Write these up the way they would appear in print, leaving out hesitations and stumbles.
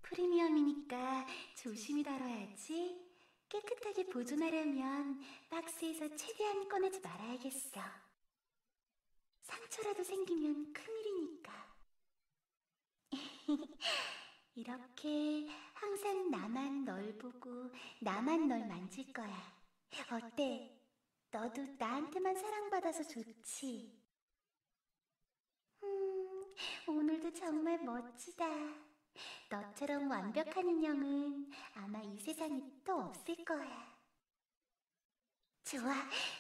프리미엄이니까 조심히 다뤄야지. 깨끗하게 보존하려면 박스에서 최대한 꺼내지 말아야겠어. 상처라도 생기면 큰일이니까. 이렇게 항상 나만 널 보고 나만 널 만질 거야. 어때? 너도 나한테만 사랑받아서 좋지? 오늘도 정말 멋지다. 너처럼 완벽한 인형은 아마 이 세상에 또 없을 거야. 좋아,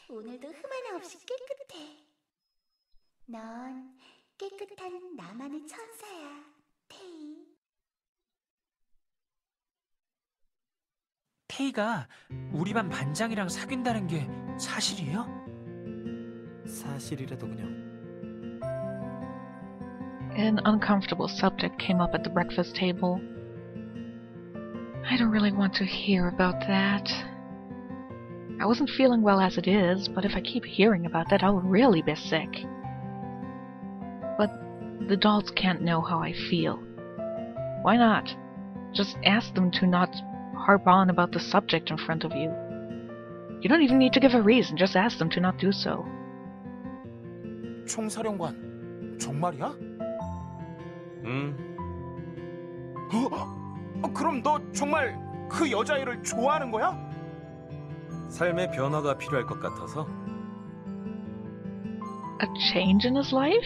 오늘도 흠 하나 없이 깨끗해. 넌 깨끗한 나만의 천사야, 테이. 테이가 우리 반 반장이랑 사귄다는 게 사실이에요? 사실이라도 그냥. An uncomfortable subject came up at the breakfast table. I don't really want to hear about that. I wasn't feeling well as it is, but if I keep hearing about that, I'll really be sick. But the dolls can't know how I feel. Why not? Just ask them to not harp on about the subject in front of you. You don't even need to give a reason, just ask them to not do so. 총사령관, 정말이야? 그럼 너 정말 그 여자애를 좋아하는 거야? 삶의 변화가 필요할 것 같아서. A change in his life?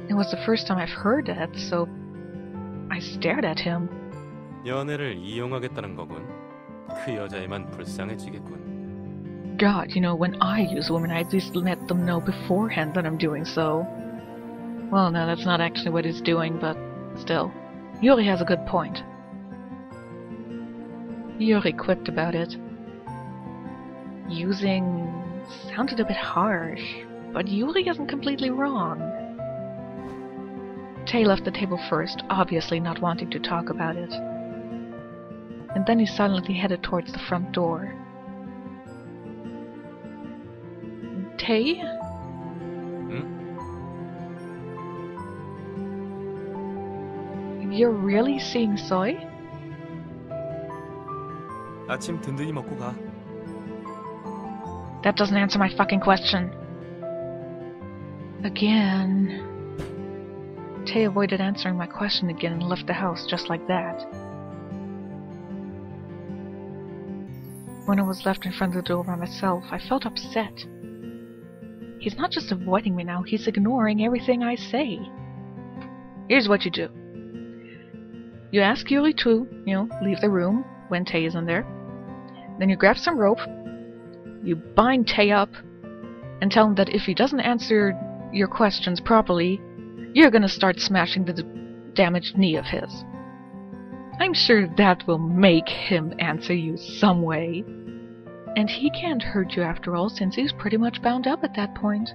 It was the first time I've heard that, so I stared at him. 연애를 이용하겠다는 거군. 그 여자애만 불쌍해지겠군. God, you know, when I use women, I at least let them know beforehand that I'm doing so. Well, no, that's not actually what he's doing, but still. Yuri has a good point. Yuri quipped about it. Using sounded a bit harsh, but Yuri isn't completely wrong. Tay left the table first, obviously not wanting to talk about it. And then he silently headed towards the front door. Tay? You're really seeing Soy? 아침 든든히 먹고 가. That doesn't answer my fucking question. Again. Tay avoided answering my question again and left the house just like that. When I was left in front of the door by myself, I felt upset. He's not just avoiding me now, he's ignoring everything I say. Here's what you do. You ask Yuri to, leave the room when Tay isn't there. Then you grab some rope, you bind Tay up, and tell him that if he doesn't answer your questions properly, you're gonna start smashing the damaged knee of his. I'm sure that will make him answer you some way. And he can't hurt you after all, since he's pretty much bound up at that point.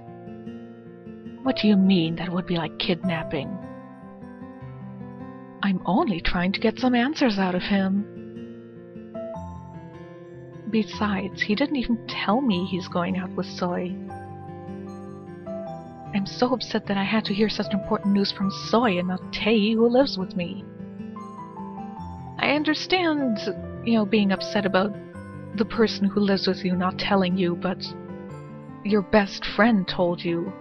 What do you mean that would be like kidnapping? I'm only trying to get some answers out of him. Besides, he didn't even tell me he's going out with Soy. I'm so upset that I had to hear such important news from Soy and not Tay, who lives with me. I understand, being upset about the person who lives with you not telling you, but your best friend told you.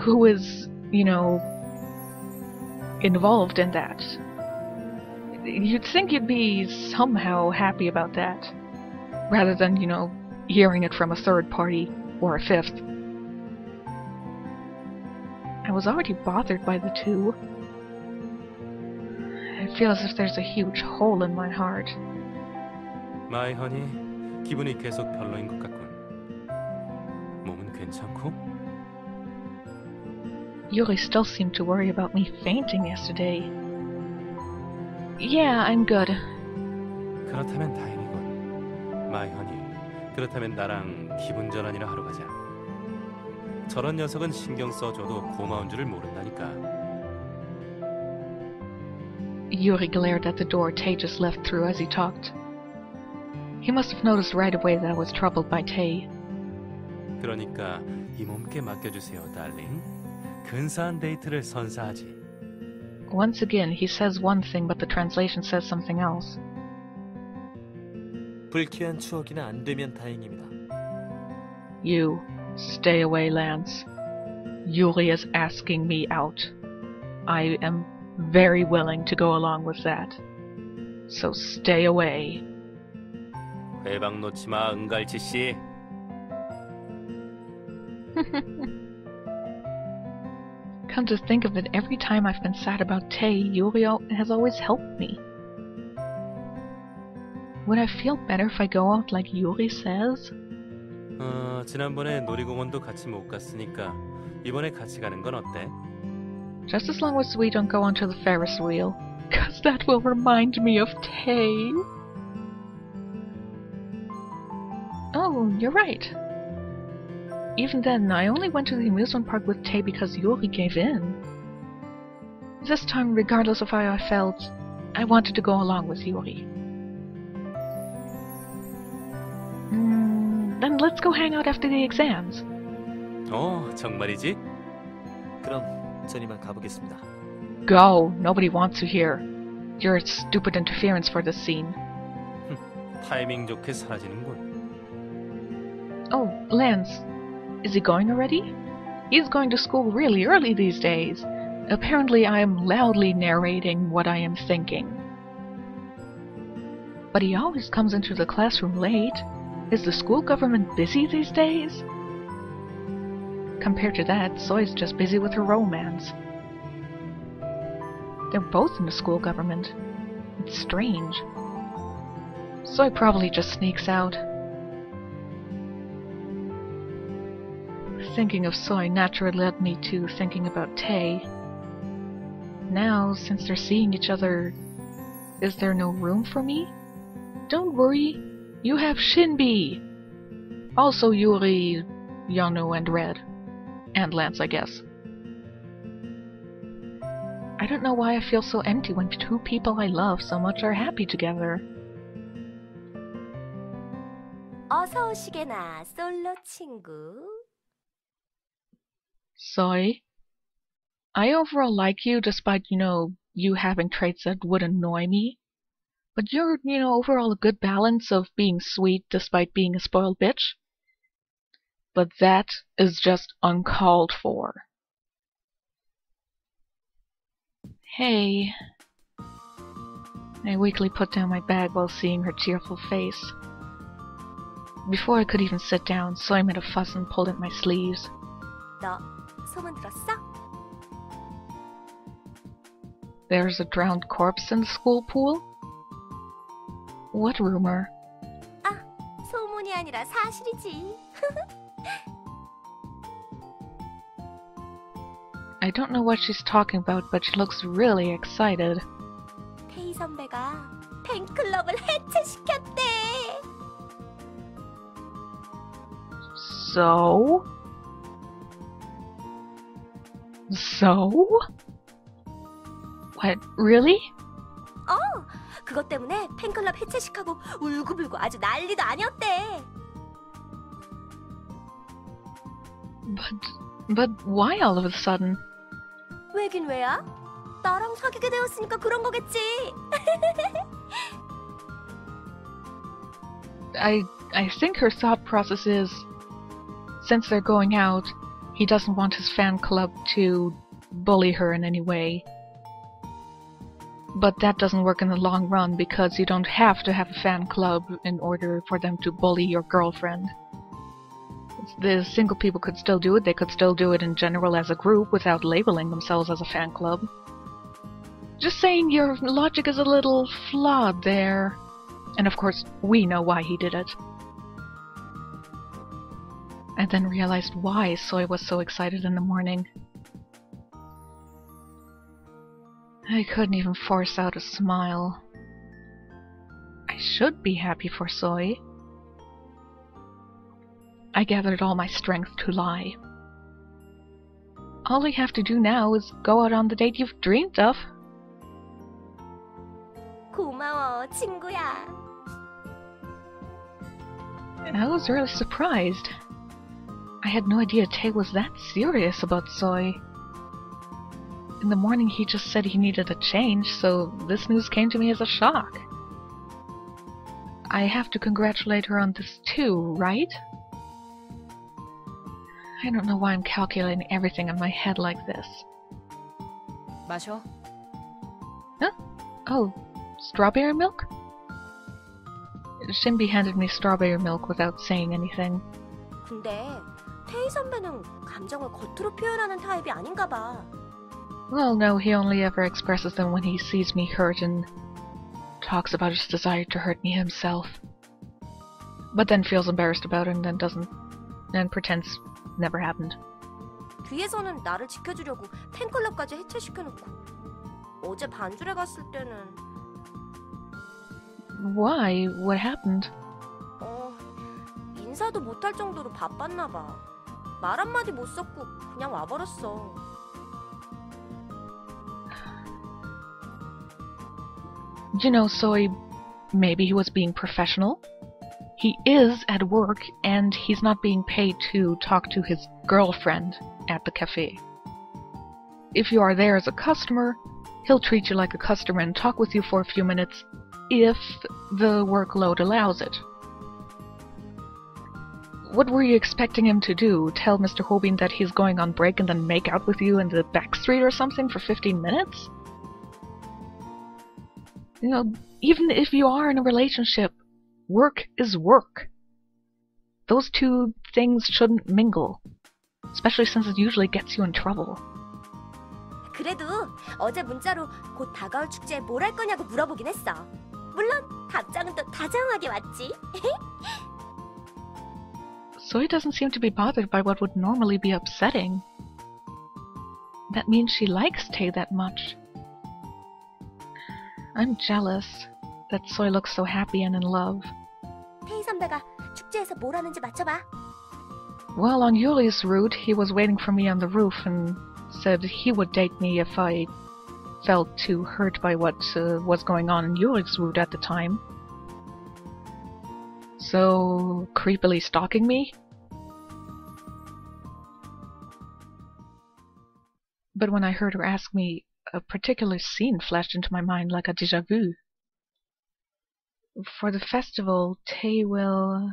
Who is, involved in that. You'd think you'd be somehow happy about that, rather than, hearing it from a third party or a fifth. I was already bothered by the two. I feel as if there's a huge hole in my heart. My honey, 기분이 계속 별로인 것 같군. 몸은 괜찮고? Yuri still seemed to worry about me fainting yesterday. Yeah, I'm good. 그렇다면 다행이군. My honey, 그렇다면 나랑 기분 전환이나 하러 가자. 저런 녀석은 신경 써줘도 고마운 줄을 모른다니까. Yuri glared at the door Tay just left through as he talked. He must have noticed right away that I was troubled by Tay. 그러니까 이 몸께 맡겨주세요, darling. 근사한 데이트를 선사하지. Once again, he says one thing, but the translation says something else. 불쾌한 추억이나 안 되면 다행입니다. You, stay away, Lance. Yuri is asking me out. I am very willing to go along with that. So stay away. 회방 놓지 마, 은갈치 씨. Come to think of it, every time I've been sad about Tay, Yuri has always helped me. Would I feel better if I go out like Yuri says? 지난번에 놀이공원도 같이 못 갔으니까 이번에 같이 가는 건 어때? Just as long as we don't go onto the Ferris wheel. 'Cause that will remind me of Tay. Oh, you're right. Even then, I only went to the amusement park with Tay because Yuri gave in. This time, regardless of how I felt, I wanted to go along with Yuri. Then let's go hang out after the exams. 정말이지? 그럼 전 이만 가보겠습니다. Go. Nobody wants you here. You're stupid interference for this scene. 타이밍 좋게 사라지는군. Oh, Lance. Is he going already? He's going to school really early these days. Apparently I am loudly narrating what I am thinking. But he always comes into the classroom late. Is the school government busy these days? Compared to that, Soy's just busy with her romance. They're both in the school government. It's strange. Soy probably just sneaks out. Thinking of Soy naturally led me to thinking about Tay. Now, since they're seeing each other, is there no room for me? Don't worry, you have Shinbi! Also Yuri, Yano, and Red. And Lance, I guess. I don't know why I feel so empty when two people I love so much are happy together. 어서 오시게나, 솔로 친구. Soy, I overall like you despite, you having traits that would annoy me. But you're, overall a good balance of being sweet despite being a spoiled bitch. But that is just uncalled for. Hey. I weakly put down my bag while seeing her cheerful face. Before I could even sit down, Soy made a fuss and pulled at my sleeves. 너 소문 들었어? There's a drowned corpse in the school pool? What rumor? 아, 소문이 아니라 사실이지. I don't know what she's talking about, but she looks really excited. 태희 선배가 팬클럽을 해체시켰대. So? What, really? 그것 때문에 팬클럽 해체식하고 울고불고 아주 난리도 아니었대. But why all of a sudden? 왜긴 왜야? 나랑 사귀게 되었으니까 그런 거겠지. I think her thought process is, since they're going out, he doesn't want his fan club to bully her in any way. But that doesn't work in the long run because you don't have to have a fan club in order for them to bully your girlfriend. The single people could still do it, they could still do it in general as a group without labeling themselves as a fan club. Just saying your logic is a little flawed there. And of course, we know why he did it. I then realized why Soy was so excited in the morning. I couldn't even force out a smile. I should be happy for Soy. I gathered all my strength to lie. All we have to do now is go out on the date you've dreamed of. 고마워, 친구야. I was really surprised. I had no idea Tay was that serious about Soy. In the morning he just said he needed a change, so this news came to me as a shock. I have to congratulate her on this too, right? I don't know why I'm calculating everything in my head like this. 마셔. Huh? Oh, strawberry milk? Shinbi handed me strawberry milk without saying anything. 근데 태희 선배는 감정을 겉으로 표현하는 타입이 아닌가 봐. Well, no, he only ever expresses them when he sees me hurt and talks about his desire to hurt me himself. But then feels embarrassed about it and then doesn't, and pretends never happened. 뒤에서는 나를 지켜주려고 팬클럽까지 해체시켜놓고 어제 반줄에 갔을 때는 Why? What happened? 인사도 못할 정도로 바빴나 봐. 말 한마디 못 썼고 그냥 와버렸어. You know, Soy, maybe he was being professional. He is at work, and he's not being paid to talk to his girlfriend at the cafe. If you are there as a customer, he'll treat you like a customer and talk with you for a few minutes, if the workload allows it. What were you expecting him to do? Tell Mr. Hobin that he's going on break and then make out with you in the back street or something for 15 minutes? You know, even if you are in a relationship, work is work. Those two things shouldn't mingle, especially since it usually gets you in trouble. 그래도 어제 문자로 곧 다가올 축제에 뭘 할 거냐고 물어보긴 했어. 물론 답장은 또 다정하게 왔지. Soy doesn't seem to be bothered by what would normally be upsetting. That means she likes Tae that much. I'm jealous that Soy looks so happy and in love. 태희 선배가 축제에서 뭘 하는지 맞춰봐. Well, on Yuri's route, he was waiting for me on the roof and said he would date me if I felt too hurt by what was going on in Yuri's route at the time. So, creepily stalking me? But when I heard her ask me, a particular scene flashed into my mind like a déjà vu. For the festival, Tae will...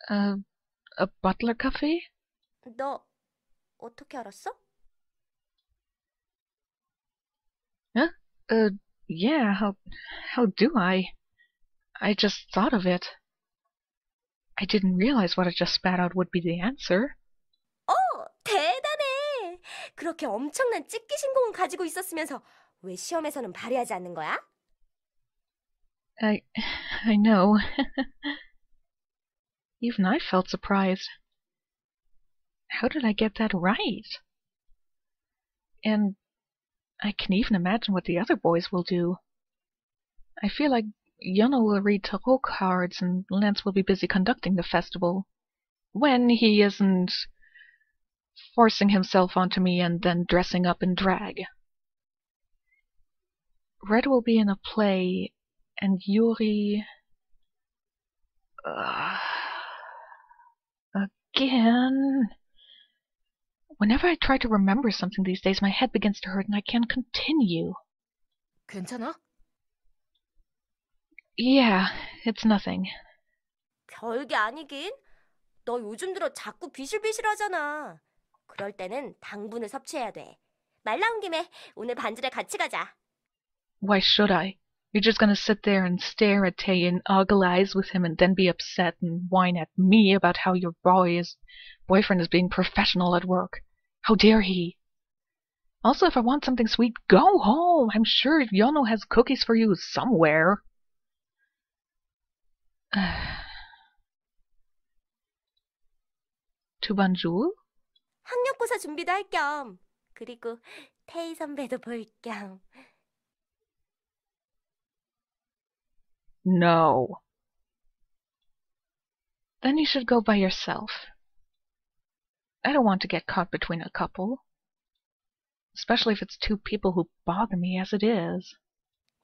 a butler cafe? 너 어떻게 알았어? Huh? Yeah, how do I? I just thought of it. I didn't realize what I just spat out would be the answer. 대단해. 그렇게 엄청난 찍기 신공을 가지고 있었으면서 왜 시험에서는 발휘하지 않는 거야? I know. Even I felt surprised. How did I get that right? And I can even imagine what the other boys will do. I feel like Yono will read tarot cards and Lance will be busy conducting the festival. When he isn't forcing himself onto me and then dressing up in drag. Red will be in a play, and Yuri... Again... Whenever I try to remember something these days, my head begins to hurt and I can't continue. 괜찮아? Yeah, it's nothing. 별게 아니긴. 너 요즘 들어 자꾸 비실비실하잖아. 그럴 때는 당분을 섭취해야 돼. 말 나온 김에 오늘 반줄에 같이 가자. Why should I? You're just gonna sit there and stare at Tae and ogle eyes with him and then be upset and whine at me about how your boyfriend is being professional at work. How dare he? Also, if I want something sweet, go home. I'm sure Yono has cookies for you somewhere. 두반주? 학력고사 준비도 할 겸. 그리고 태희 선배도 볼 겸. No. Then you should go by yourself. I don't want to get caught between a couple. Especially if it's two people who bother me as it is.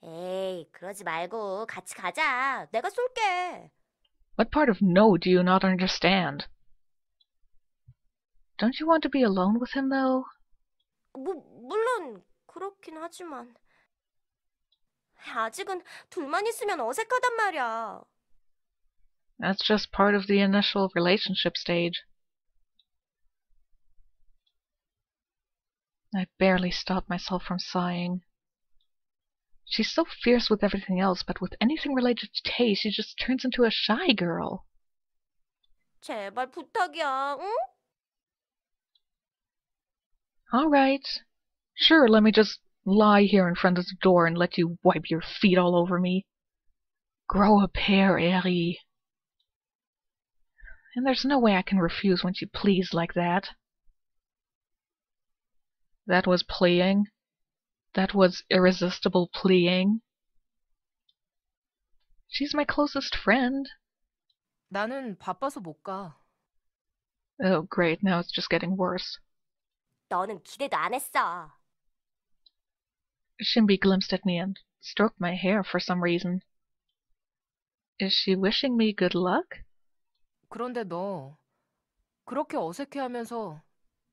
에이, 그러지 말고 같이 가자. 내가 쏠게. What part of no do you not understand? Don't you want to be alone with him, though? 물론 그렇긴 하지만 아직은 둘만 있으면 어색하단 말이야. That's just part of the initial relationship stage. I barely stopped myself from sighing. She's so fierce with everything else, but with anything related to Tay, she just turns into a shy girl. 제발 부탁이야, 응? Alright. Sure, let me just lie here in front of the door and let you wipe your feet all over me. Grow a pair, Yuri. And there's no way I can refuse when she pleads like that. That was pleading. That was irresistible pleading. She's my closest friend. 나는 바빠서 못 가. Oh, great, now it's just getting worse. 너는 기대도 안 했어. Shimby glimpsed at me and stroked my hair for some reason. Is she wishing me good luck? 그런데 너 그렇게 어색해하면서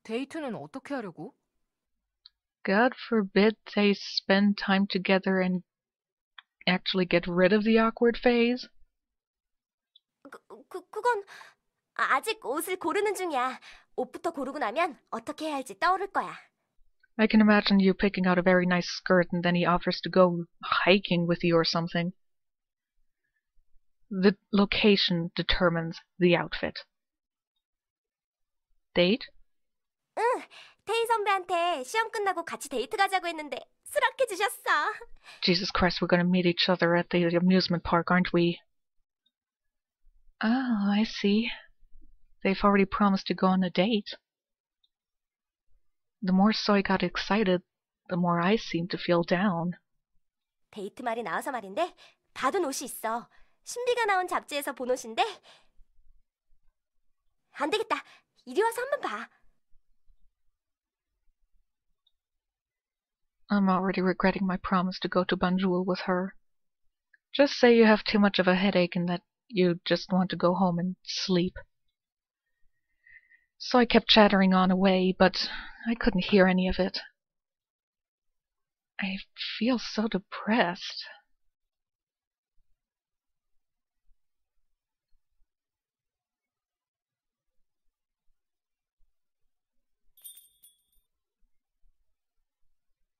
데이트는 어떻게 하려고? God forbid they spend time together and actually get rid of the awkward phase. 그건 아직 옷을 고르는 중이야. 옷부터 고르고 나면 어떻게 해야 할지 떠오를 거야. I can imagine you picking out a very nice skirt and then he offers to go hiking with you or something. The location determines the outfit. Date? 응, 태희 선배한테 시험 끝나고 같이 데이트 가자고 했는데 수락해 주셨어. Jesus Christ, we're going to meet each other at the amusement park, aren't we? Oh, I see. They've already promised to go on a date. The more Soy got excited, the more I seemed to feel down. 데이트 말이 나와서 말인데 받은 옷이 있어. 신비가 나온 잡지에서 본 옷인데 안 되겠다. 이리 와서 한번 봐. I'm already regretting my promise to go to Banjul with her. Just say you have too much of a headache and that you just want to go home and sleep. So I kept chattering on away, but I couldn't hear any of it. I feel so depressed.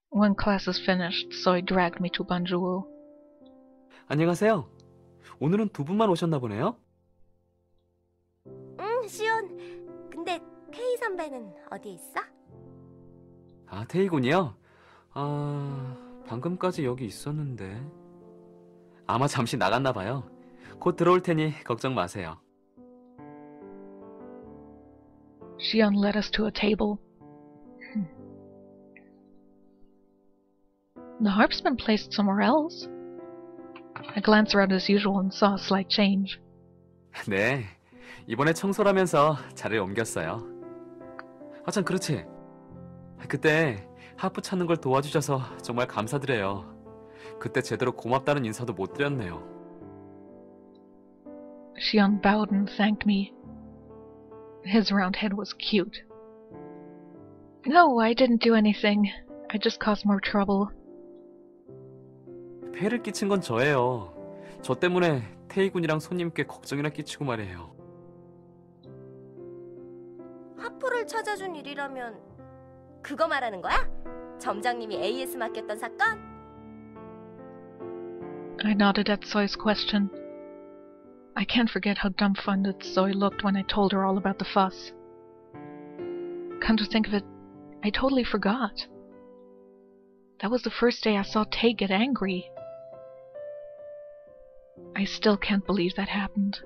When class is finished, Soy dragged me to Banjul. 안녕하세요. 오늘은 두 분만 오셨나 보네요. 응, 시온. 근데 태희 선배는 어디 있어? 아, 태희군이요? 방금까지 여기 있었는데. 아마 잠시 나갔나 봐요. 곧 들어올 테니 걱정 마세요. Xion led us to a table. The harp's been placed somewhere else. I glanced around as usual and saw a slight change. 네, 이번에 청소라면서 자리를 옮겼어요. 아, 참 그렇지. 그때 하프 찾는 걸 도와주셔서 정말 감사드려요. 그때 제대로 고맙다는 인사도 못 드렸네요. Xion bowed and thanked me. His round head was cute. No, I didn't do anything. I just caused more trouble. 폐를 끼친 건 저예요. 저 때문에 태희군이랑 손님께 걱정이나 끼치고 말이에요. 하프를 찾아준 일이라면 그거 말하는 거야? 점장님이 AS 맡겼던 사건? I nodded at Soy's question. I can't forget how dumbfounded Soy looked when I told her all about the fuss. Come to think of it, I totally forgot. That was the first day I saw Tay get angry. I still can't believe that happened.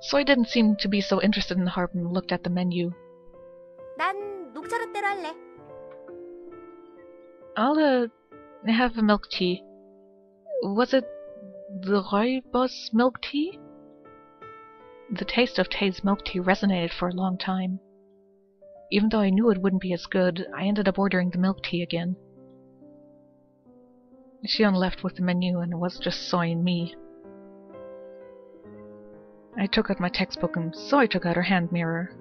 Soy didn't seem to be so interested in the harp and looked at the menu. 난 녹차라떼로 할래. I'll have a milk tea. Was it the rooibos milk tea? The taste of Tay's milk tea resonated for a long time. Even though I knew it wouldn't be as good, I ended up ordering the milk tea again. Xion left with the menu and it was just Soy and me. I took out my textbook and Zoe took out her hand mirror.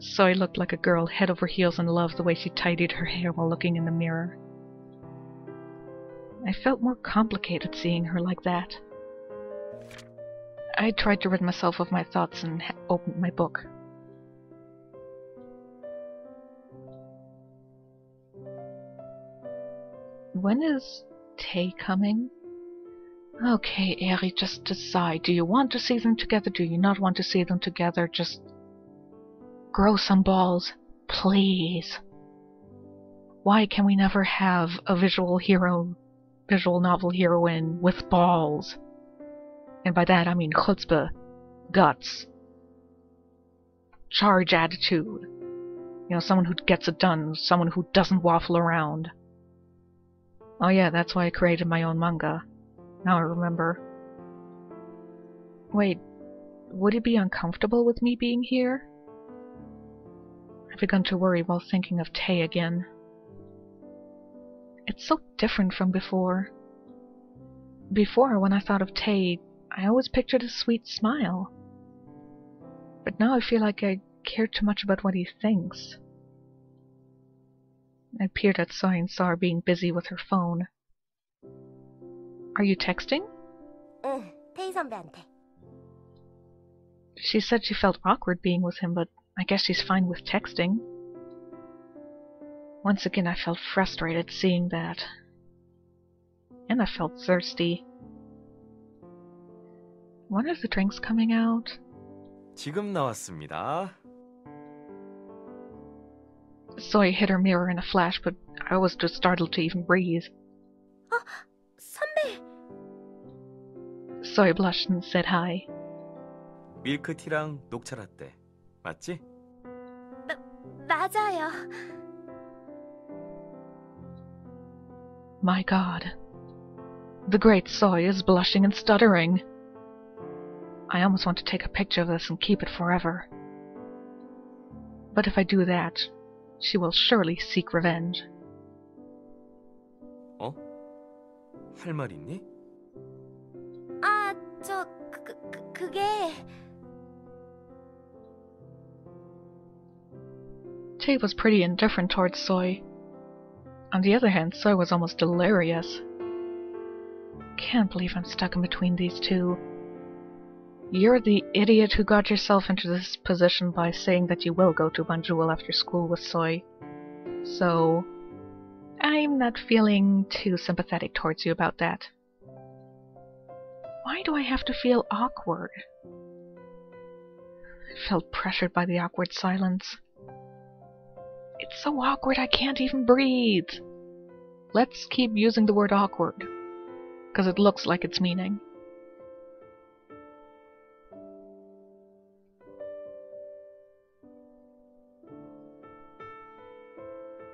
Zoe looked like a girl head over heels in love the way she tidied her hair while looking in the mirror. I felt more complicated seeing her like that. I tried to rid myself of my thoughts and opened my book. When is Tay coming? Okay, Eri, just decide. Do you want to see them together? Do you not want to see them together? Just grow some balls, please. Why can we never have a visual novel heroine with balls? And by that I mean chutzpah, guts, charge attitude. You know, someone who gets it done, someone who doesn't waffle around. Oh yeah, that's why I created my own manga. Now I remember. Wait, would he be uncomfortable with me being here? I've begun to worry while thinking of Tay again. It's so different from before. Before, when I thought of Tay, I always pictured a sweet smile. But now I feel like I care too much about what he thinks. I peered at Zoe and saw her being busy with her phone. Are you texting? 응, 테이 선배한테. She said she felt awkward being with him, but I guess she's fine with texting. Once again I felt frustrated seeing that. And I felt thirsty. When are the drinks coming out? 지금 나왔습니다. Zoe hit her mirror in a flash, but I was too startled to even breathe. 선배! Zoe blushed and said hi. 밀크티랑 녹차 라떼. 맞지? 맞아요. My God. The great Zoe is blushing and stuttering. I almost want to take a picture of this and keep it forever. But if I do that, she will surely seek revenge. 어? 할 말 있니? 아, 그게... Tay was pretty indifferent towards Zoe. On the other hand, Zoe was almost delirious. Can't believe I'm stuck in between these two. You're the idiot who got yourself into this position by saying that you will go to Banjul after school with Zoe. So, I'm not feeling too sympathetic towards you about that. Why do I have to feel awkward? I felt pressured by the awkward silence. It's so awkward I can't even breathe. Let's keep using the word awkward, because it looks like it's meaning.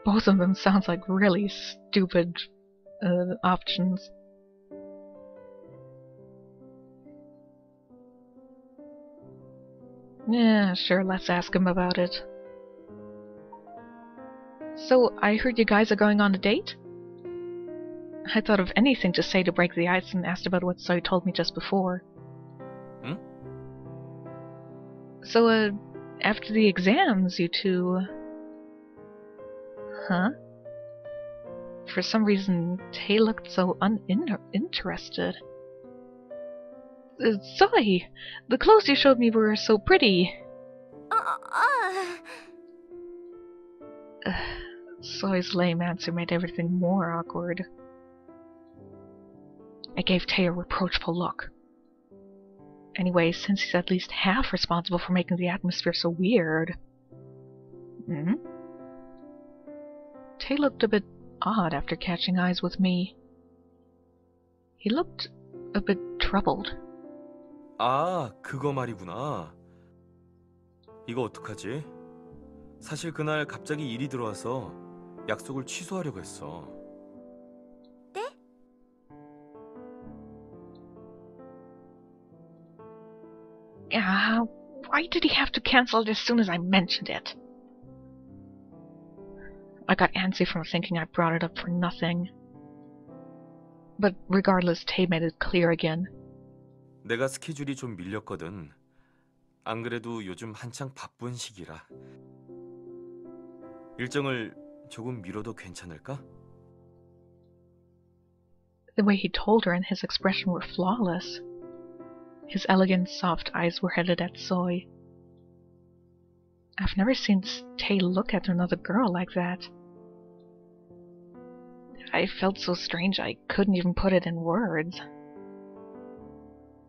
Both of them sounds like really stupid options. Yeah, sure, let's ask him about it. So, I heard you guys are going on a date? I thought of anything to say to break the ice and asked about what Zoe told me just before. Hmm? So, after the exams, you two... Huh? For some reason, Tay looked so uninterested. Zoe! The clothes you showed me were so pretty! Zoe's lame answer made everything more awkward. I gave Tay a reproachful look. Anyway, since he's at least half responsible for making the atmosphere so weird... Hmm? Tay looked a bit odd after catching eyes with me. He looked a bit troubled. 아, 그거 말이구나. 이거 어떡하지? 사실 그날 갑자기 일이 들어와서 약속을 취소하려고 했어. 네? Why did he have to cancel it as soon as I mentioned it? I got antsy from thinking I brought it up for nothing. But regardless, Tay made it clear again. 내가 스케줄이 좀 밀렸거든. 안 그래도 요즘 한창 바쁜 시기라. 일정을 조금 미뤄도 괜찮을까? The way he told her and his expression were flawless. His elegant, soft eyes were headed at Soy. I've never seen Tay look at another girl like that. I felt so strange I couldn't even put it in words.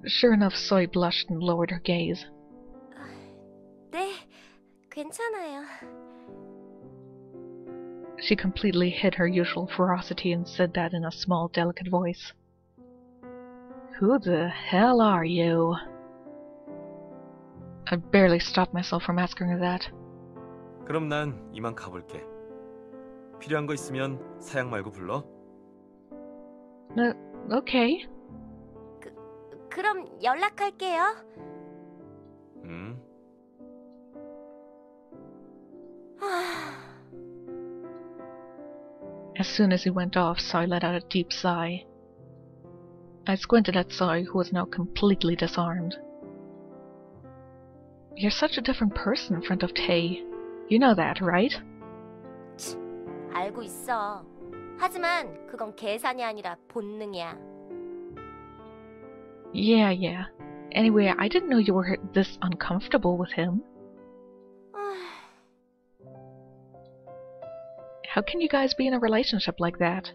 Sure enough, Soy blushed and lowered her gaze. 네, 괜찮아요. She completely hid her usual ferocity and said that in a small, delicate voice. Who the hell are you? I barely stopped myself from asking her that. 그럼 난 이만 가볼게. 필요한 거 있으면 사양 말고 불러. Okay. 그럼 연락할게요. As soon as he went off, Soy let out a deep sigh. I squinted at Soy, who was now completely disarmed. You're such a different person in front of Tay. You know that, right? 알고 있어. 하지만 그건 계산이 아니라 본능이야. Yeah. Anyway, I didn't know you were this uncomfortable with him. How can you guys be in a relationship like that?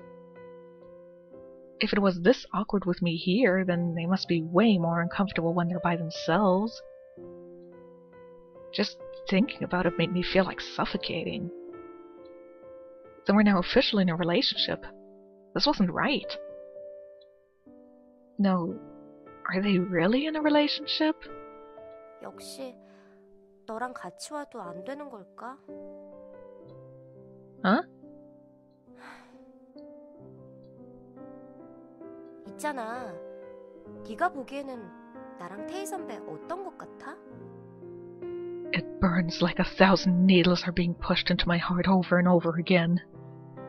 If it was this awkward with me here, then they must be way more uncomfortable when they're by themselves. Just thinking about it made me feel like suffocating. Then we're now officially in a relationship. This wasn't right. No, are they really in a relationship? 역시 너랑 같이 와도 안 되는 걸까? Huh? 있잖아. 네가 보기에는 나랑 태희 선배 어떤 것 같아? It burns like 1,000 needles are being pushed into my heart over and over again.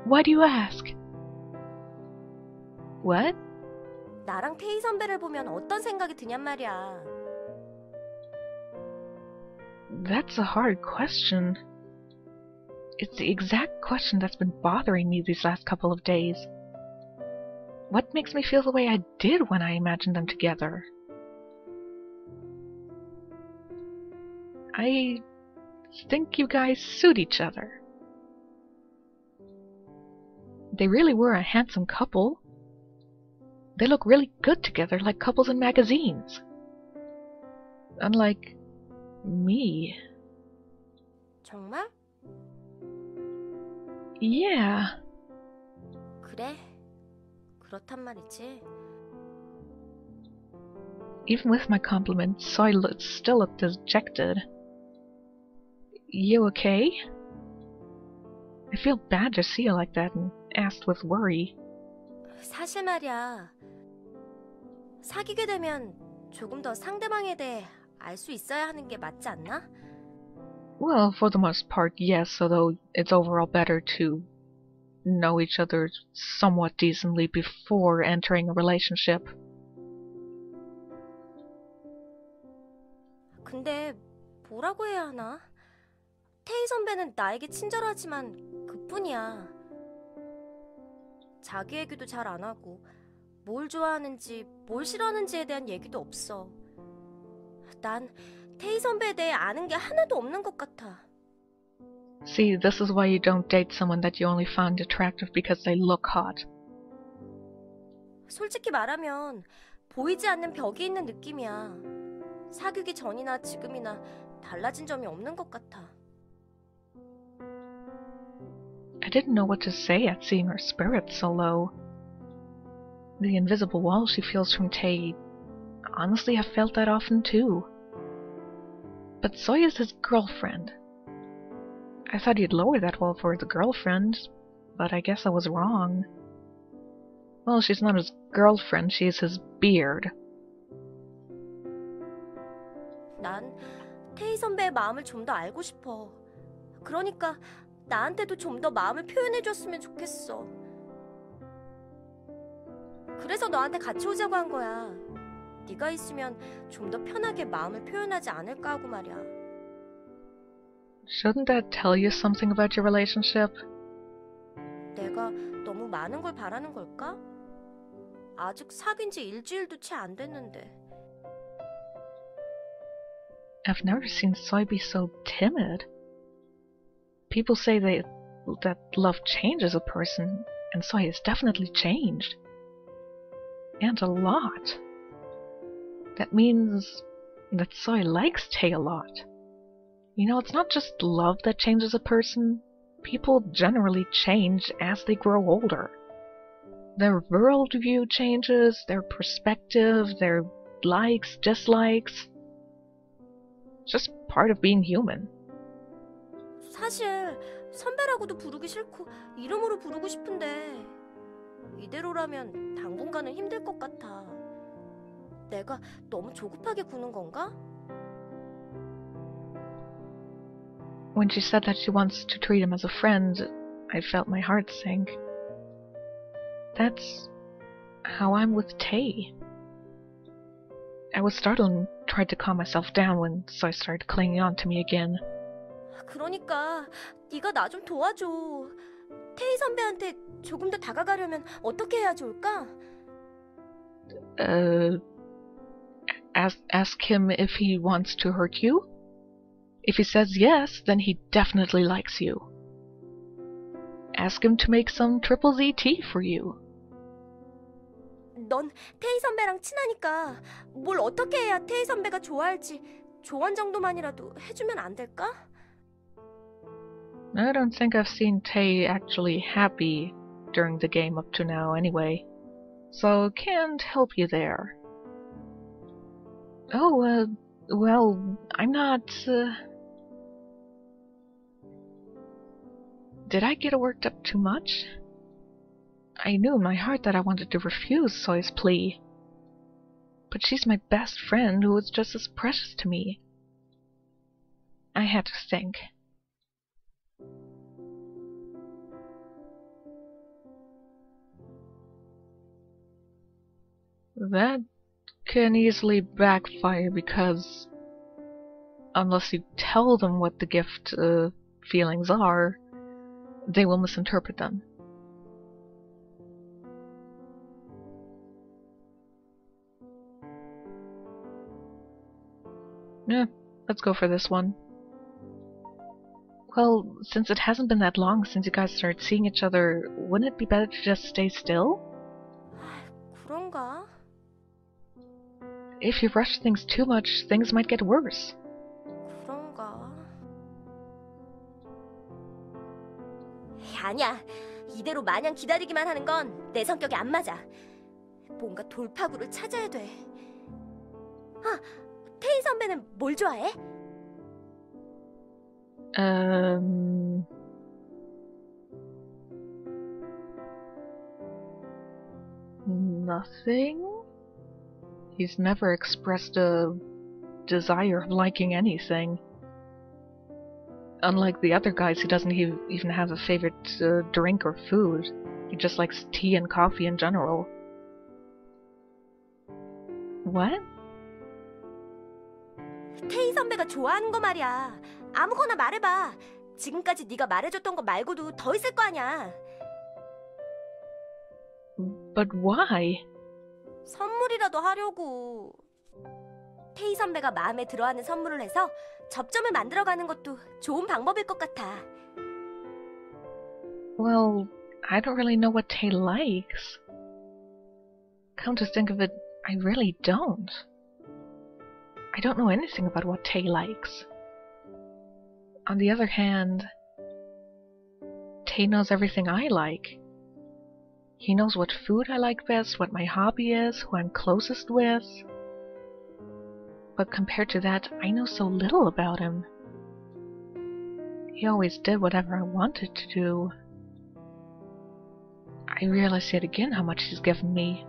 Why do you ask? What? 나랑 태희 선배를 보면 어떤 생각이 드냔 말이야. That's a hard question. It's the exact question that's been bothering me these last couple of days. What makes me feel the way I did when I imagined them together? I think you guys suit each other. They really were a handsome couple. They look really good together, like couples in magazines. Unlike me. 정말? Yeah. 그래. 그렇단 말이지. Even with my compliments, Soy still looked dejected. You okay? I feel bad to see you like that and asked with worry. 사실 말이야. 사귀게 되면 조금 더 상대방에 대해 알 수 있어야 하는 게 맞지 않나? Well, for the most part, yes, although it's overall better to know each other somewhat decently before entering a relationship. 근데 뭐라고 해야 하나? 태희 선배는 나에게 친절하지만 그뿐이야. 자기 얘기도 잘 안 하고 뭘 좋아하는지 뭘 싫어하는지에 대한 얘기도 없어. 난 태희 선배에 대해 아는 게 하나도 없는 것 같아. See, this is why you don't date someone that you only found attractive because they look hot. 솔직히 말하면 보이지 않는 벽이 있는 느낌이야. 사귀기 전이나 지금이나 달라진 점이 없는 것 같아. I didn't know what to say at seeing her spirits so low. The invisible wall she feels from Tay, honestly, I've felt that often too. But Soy is his girlfriend. I thought he'd lower that wall for the girlfriend, but I guess I was wrong. Well, she's not his girlfriend, she's his beard. 난 태희 선배의 마음을 좀 더 알고 싶어. 그러니까 나한테도 좀 더 마음을 표현해줬으면 좋겠어. 그래서 너한테 같이 오자고 한 거야. 네가 있으면 좀 더 편하게 마음을 표현하지 않을까 하고 말이야. Shouldn't that tell you something about your relationship? 내가 너무 많은 걸 바라는 걸까? 아직 사귄 지 일주일도 채 안 됐는데. I've never seen Soy be so timid. People say that love changes a person, and Soy has definitely changed. And a lot. That means that Soy likes Tay a lot. You know, it's not just love that changes a person. People generally change as they grow older. Their worldview changes, their perspective, their likes, dislikes. It's just part of being human. 사실 선배라고도 부르기 싫고 이름으로 부르고 싶은데 이대로라면 당분간은 힘들 것 같아. 내가 너무 조급하게 구는 건가? When she said that she wants to treat him as a friend, I felt my heart sink. That's how I'm with Tay. I was startled and tried to calm myself down when Soy started clinging on to me again. 그러니까 네가 나 좀 도와줘. 태희 선배한테 조금 더 다가가려면 어떻게 해야 좋을까? Ask him if he wants to hurt you? If he says yes, then he definitely likes you. Ask him to make some triple Z tea for you. 넌 태희 선배랑 친하니까 뭘 어떻게 해야 태희 선배가 좋아할지 조언 정도만이라도 해주면 안 될까? I don't think I've seen Tay actually happy during the game up to now anyway, so can't help you there. Oh, well, I'm not, Did I get worked up too much? I knew in my heart that I wanted to refuse Soy's plea. But she's my best friend who is just as precious to me. I had to think. That can easily backfire because unless you tell them what the gift feelings are, they will misinterpret them. Yeah, let's go for this one. Well, since it hasn't been that long since you guys started seeing each other, wouldn't it be better to just stay still? 그런가? If you rush things too much, things might get worse. 그런가? 아니야. 이대로 마냥 기다리기만 하는 건 내 성격에 안 맞아. 뭔가 돌파구를 찾아야 돼. 아, 태희 선배는 뭘 좋아해? Nothing? He's never expressed a desire of liking anything. Unlike the other guys, he doesn't even have a favorite drink or food. He just likes tea and coffee in general. What? 태희 선배가 좋아하는 거 말이야. 아무거나 말해봐. 지금까지 네가 말해줬던 거 말고도 더 있을 거 아니야. But why? 선물이라도 하려고. 태희 선배가 마음에 들어하는 선물을 해서 접점을 만들어가는 것도 좋은 방법일 것 같아. Well, I don't really know what Tay likes. Come to think of it, I really don't. I don't know anything about what Tay likes. On the other hand, Tay knows everything I like. He knows what food I like best, what my hobby is, who I'm closest with. But compared to that, I know so little about him. He always did whatever I wanted to do. I realize yet again how much he's given me.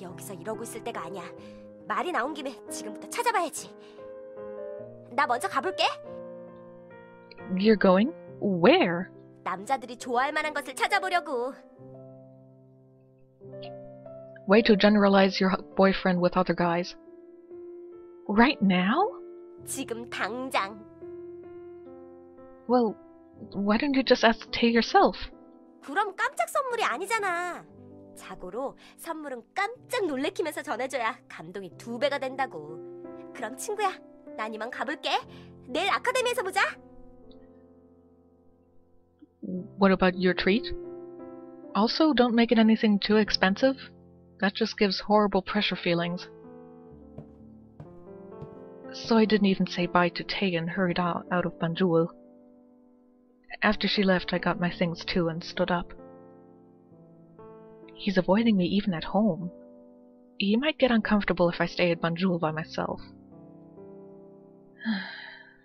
여기서 이러고 있을 때가 아니야. 말이 나온 김에 지금부터 찾아봐야지. 나 먼저 가볼게. You're going? Where? 남자들이 좋아할 만한 것을 찾아보려고. Way to generalize your boyfriend with other guys. Right now? 지금 당장. Well, why don't you just ask Tay yourself? 그럼 깜짝 선물이 아니잖아. 자고로 선물은 깜짝 놀래키면서 전해줘야 감동이 2배가 된다고. 그럼 친구야, 난 이만 가볼게. 내일 아카데미에서 보자. What about your treat? Also, don't make it anything too expensive. That just gives horrible pressure feelings. So I didn't even say bye to Tay and hurried out of Banjul. After she left, I got my things too and stood up. He's avoiding me even at home. He might get uncomfortable if I stay at Banjul by myself.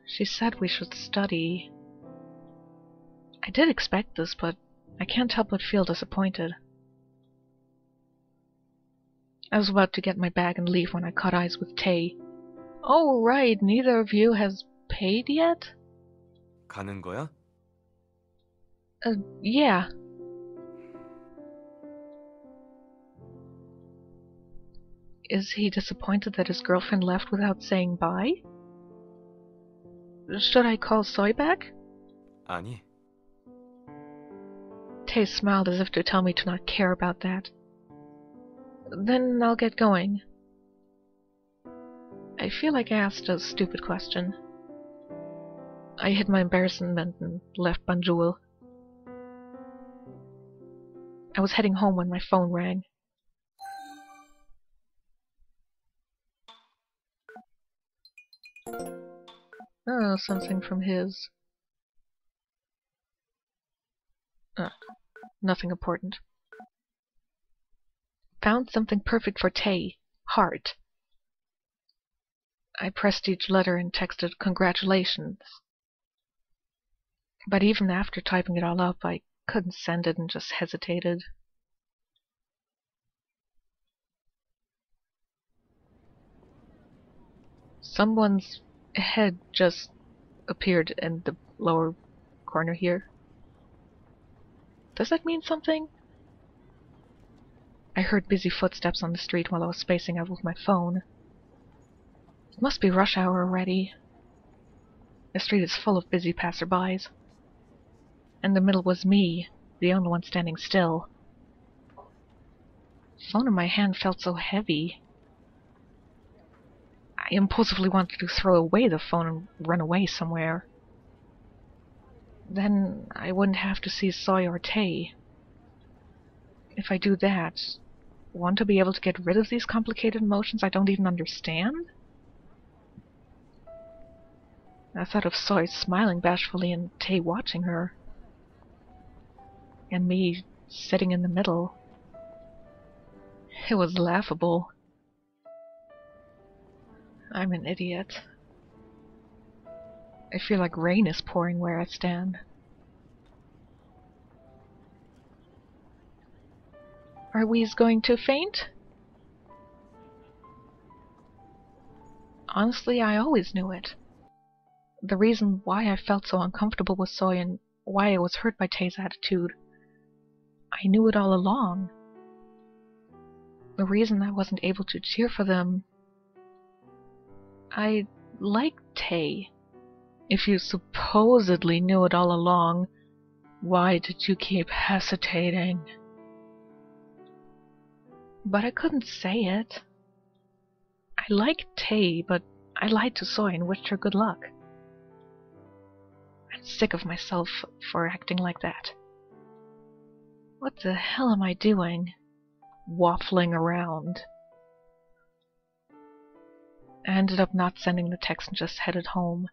She said we should study. I did expect this, but I can't help but feel disappointed. I was about to get my bag and leave when I caught eyes with Tay. Oh, right, neither of you has paid yet? 가는 거야? Yeah. Is he disappointed that his girlfriend left without saying bye? Should I call Soy back? 아니, Tay smiled as if to tell me to not care about that. Then I'll get going. I feel like I asked a stupid question. I hid my embarrassment and left Banjul. I was heading home when my phone rang. Oh, something from his. Nothing important. Found something perfect for Tay. Heart. I pressed each letter and texted congratulations. But even after typing it all up, I couldn't send it and just hesitated. Someone's head just appeared in the lower corner here. Does that mean something? I heard busy footsteps on the street while I was spacing out with my phone. It must be rush hour already. The street is full of busy passerbys. In the middle was me, the only one standing still. The phone in my hand felt so heavy. I impulsively wanted to throw away the phone and run away somewhere. Then I wouldn't have to see Soy or Tay. If I do that, want to be able to get rid of these complicated emotions I don't even understand? I thought of Soy smiling bashfully and Tay watching her. And me sitting in the middle. It was laughable. I'm an idiot. I feel like rain is pouring where I stand. Are we going to faint? Honestly, I always knew it. The reason why I felt so uncomfortable with Soy and why I was hurt by Tay's attitude, I knew it all along. The reason I wasn't able to cheer for them, I liked Tay. If you supposedly knew it all along, why did you keep hesitating? But I couldn't say it. I liked Tay, but I lied to Soy and wished her good luck. I'm sick of myself for acting like that. What the hell am I doing? Waffling around. I ended up not sending the text and just headed home.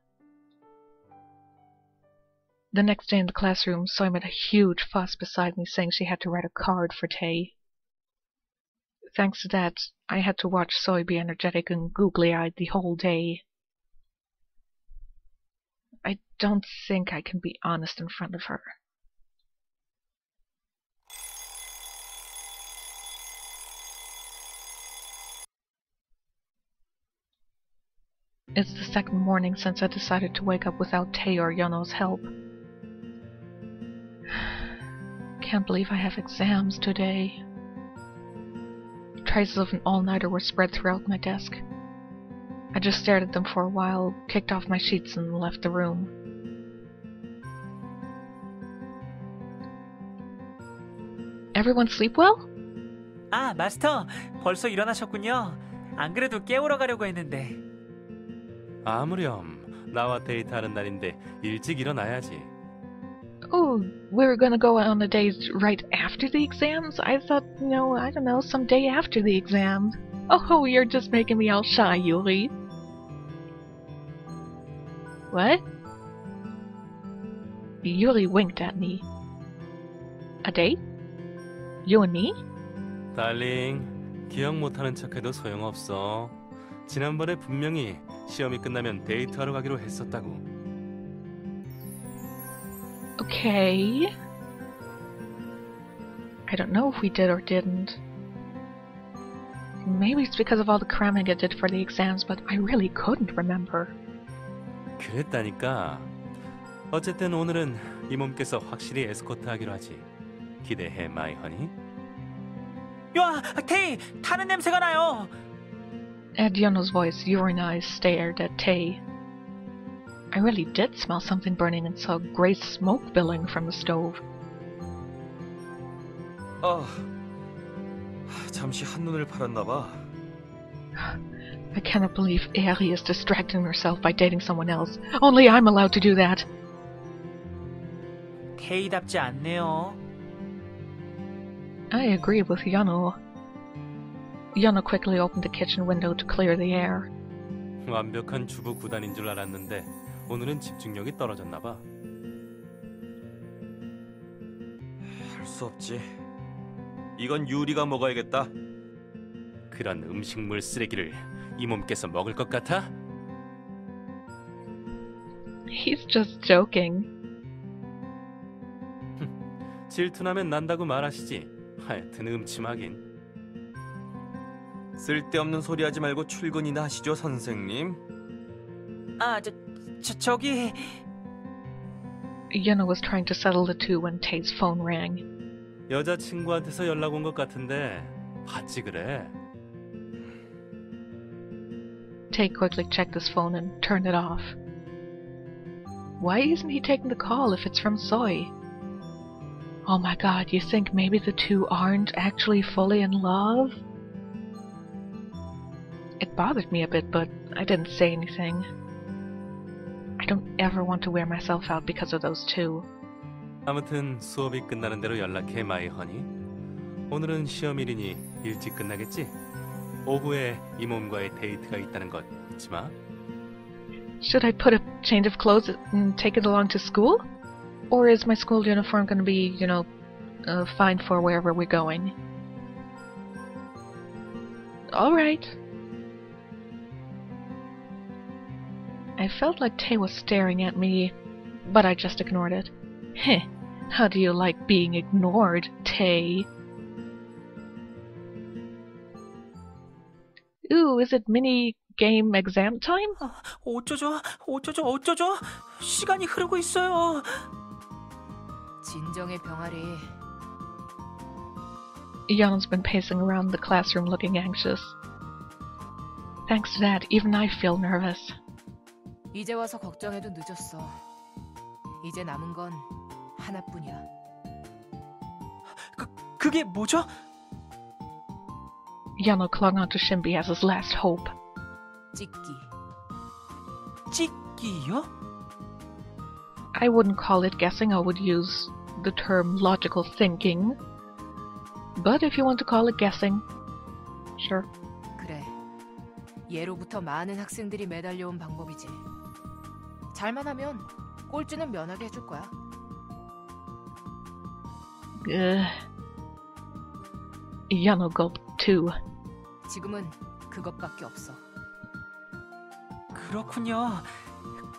The next day in the classroom, Soy made a huge fuss beside me saying she had to write a card for Tay. Thanks to that, I had to watch Soy be energetic and googly-eyed the whole day. I don't think I can be honest in front of her. It's the second morning since I decided to wake up without Tay or Yono's help. Can't believe I have exams today. traces of an all-nighter were spread throughout my desk. I just stared at them for a while, kicked off my sheets, and left the room. Everyone sleep well? 아, 마스터. 벌써 일어나셨군요. 안 그래도 깨우러 가려고 했는데. 아무렴. 나와 데이트하는 날인데 일찍 일어나야지. Oh, we're gonna go on a date right after the exams? I thought, I don't know, some day after the exam. Oh, you're just making me all shy, Yuri. What? Yuri winked at me. A date? You and me? 달링, 기억 못하는 척해도 소용없어. 지난번에 분명히 시험이 끝나면 데이트하러 가기로 했었다고. Okay. I don't know if we did or didn't. Maybe it's because of all the cramming I did for the exams, but I really couldn't remember. 그랬다니까. 어쨌든 오늘은 이 몸께서 확실히 에스코트하기로 하지. 기대해, 마이 허니. 야, 테이, 타는 냄새가 나요. At Yono's voice, Yuri and I stared at Tay. I really did smell something burning and saw grey smoke billowing from the stove. 잠시 한눈을 팔았나 봐. I cannot believe Eri is distracting herself by dating someone else. Only I'm allowed to do that. 테이답지 않네요. I agree with Yono. Yono quickly opened the kitchen window to clear the air. 완벽한 주부 구단인 줄 알았는데 오늘은 집중력이 떨어졌나 봐. 할 수 없지. 이건 유리가 먹어야겠다. 그런 음식물 쓰레기를 이 몸께서 먹을 것 같아? He's just joking. 질투나면 난다고 말하시지. 하여튼 음침하긴. 쓸데없는 소리 하지 말고 출근이나 하시죠, 선생님. 아, 저기... Yono was trying to settle the two when Tay's phone rang. 여자친구한테서 연락 온 것 같은데 봤지 그래? Tay quickly checked his phone and turned it off. Why isn't he taking the call if it's from Soy? Oh my god, you think maybe the two aren't actually fully in love? It bothered me a bit, but I didn't say anything. I don't ever want to wear myself out because of those two. 아무튼 수업이 끝나는 대로 연락해, 마이 허니. 오늘은 시험일이니 일찍 끝나겠지? 오후에 이 몸과의 데이트가 있다는 것 잊지 마. Should I put a change of clothes and take it along to school? Or is my school uniform going to be, fine for wherever we're going? Alright. I felt like Tay was staring at me, but I just ignored it. Heh, how do you like being ignored, Tay? Ooh, is it mini-game exam time? 어쩌죠? 시간이 흐르고 있어요. 진정의 병아리. Yono's been pacing around the classroom looking anxious. Thanks to that, even I feel nervous. 이제 와서 걱정해도 늦었어. 이제 남은 건 하나뿐이야. 그게 뭐죠? Yono clung onto Shimby as his last hope. 찍기. 찍기요? I wouldn't call it guessing, I would use the term logical thinking. But if you want to call it guessing, sure. 그래. 예로부터 많은 학생들이 매달려온 방법이지. 잘만 하면 꼴찌는 면하게 해줄 거야. Yono gulped too. 지금은 그것밖에 없어. 그렇군요.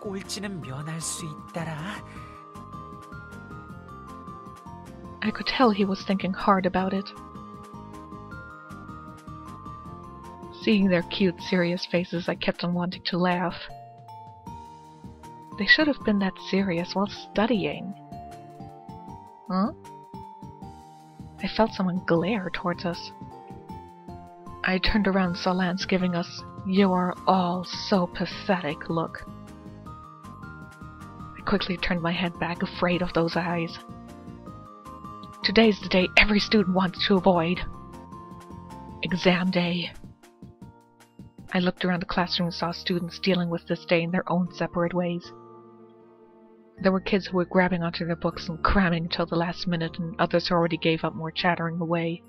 꼴찌는 면할 수 있다라. I could tell he was thinking hard about it. Seeing their cute, serious faces, I kept on wanting to laugh. They should have been that serious while studying. Huh? I felt someone glare towards us. I turned around and saw Lance giving us "You are all so pathetic" look. I quickly turned my head back, afraid of those eyes. Today's the day every student wants to avoid. Exam day. I looked around the classroom and saw students dealing with this day in their own separate ways. There were kids who were grabbing onto their books and cramming until the last minute, and others who already gave up more chattering away.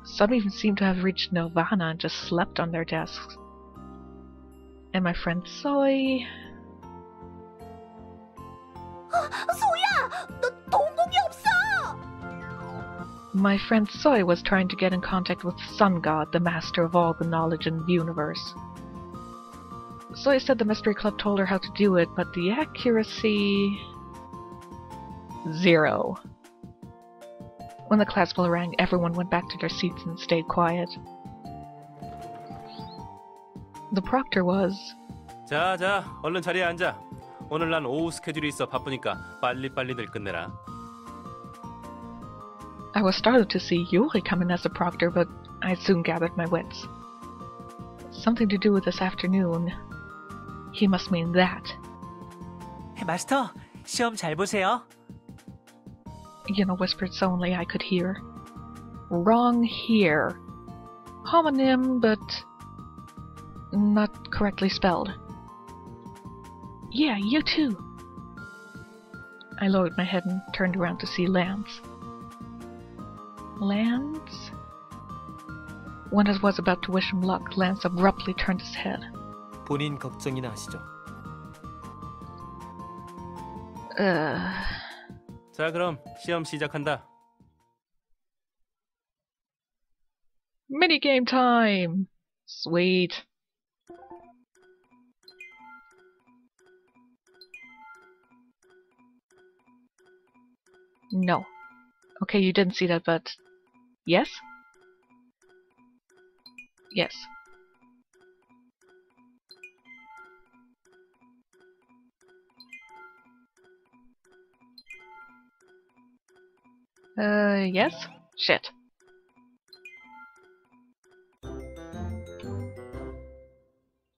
Some even seemed to have reached nirvana and just slept on their desks. And my friend Soy... 소희야! 너 동공이 없어! My friend Soy was trying to get in contact with the Sun God, the master of all the knowledge in the universe. Soy said the Mystery Club told her how to do it, but the accuracy... 0. When the class bell rang, everyone went back to their seats and stayed quiet. The proctor was... 자, 얼른 자리에 앉아. 오늘 난 오후 스케줄이 있어 바쁘니까 빨리빨리들 끝내라. I was startled to see Yuri come in as the proctor, but I soon gathered my wits. Something to do with this afternoon. He must mean that. 마스터, 시험 잘 보세요. Whispered so only I could hear. Wrong here. Homonym, but not correctly spelled. Yeah, you too. I lowered my head and turned around to see Lance. Lance? When I was about to wish him luck, Lance abruptly turned his head. 본인 걱정이나 하시죠. 자, 그럼 시험 시작한다. Minigame time! Sweet. No. Okay, you didn't see that, but... Yes? Yes. Yes? Shit.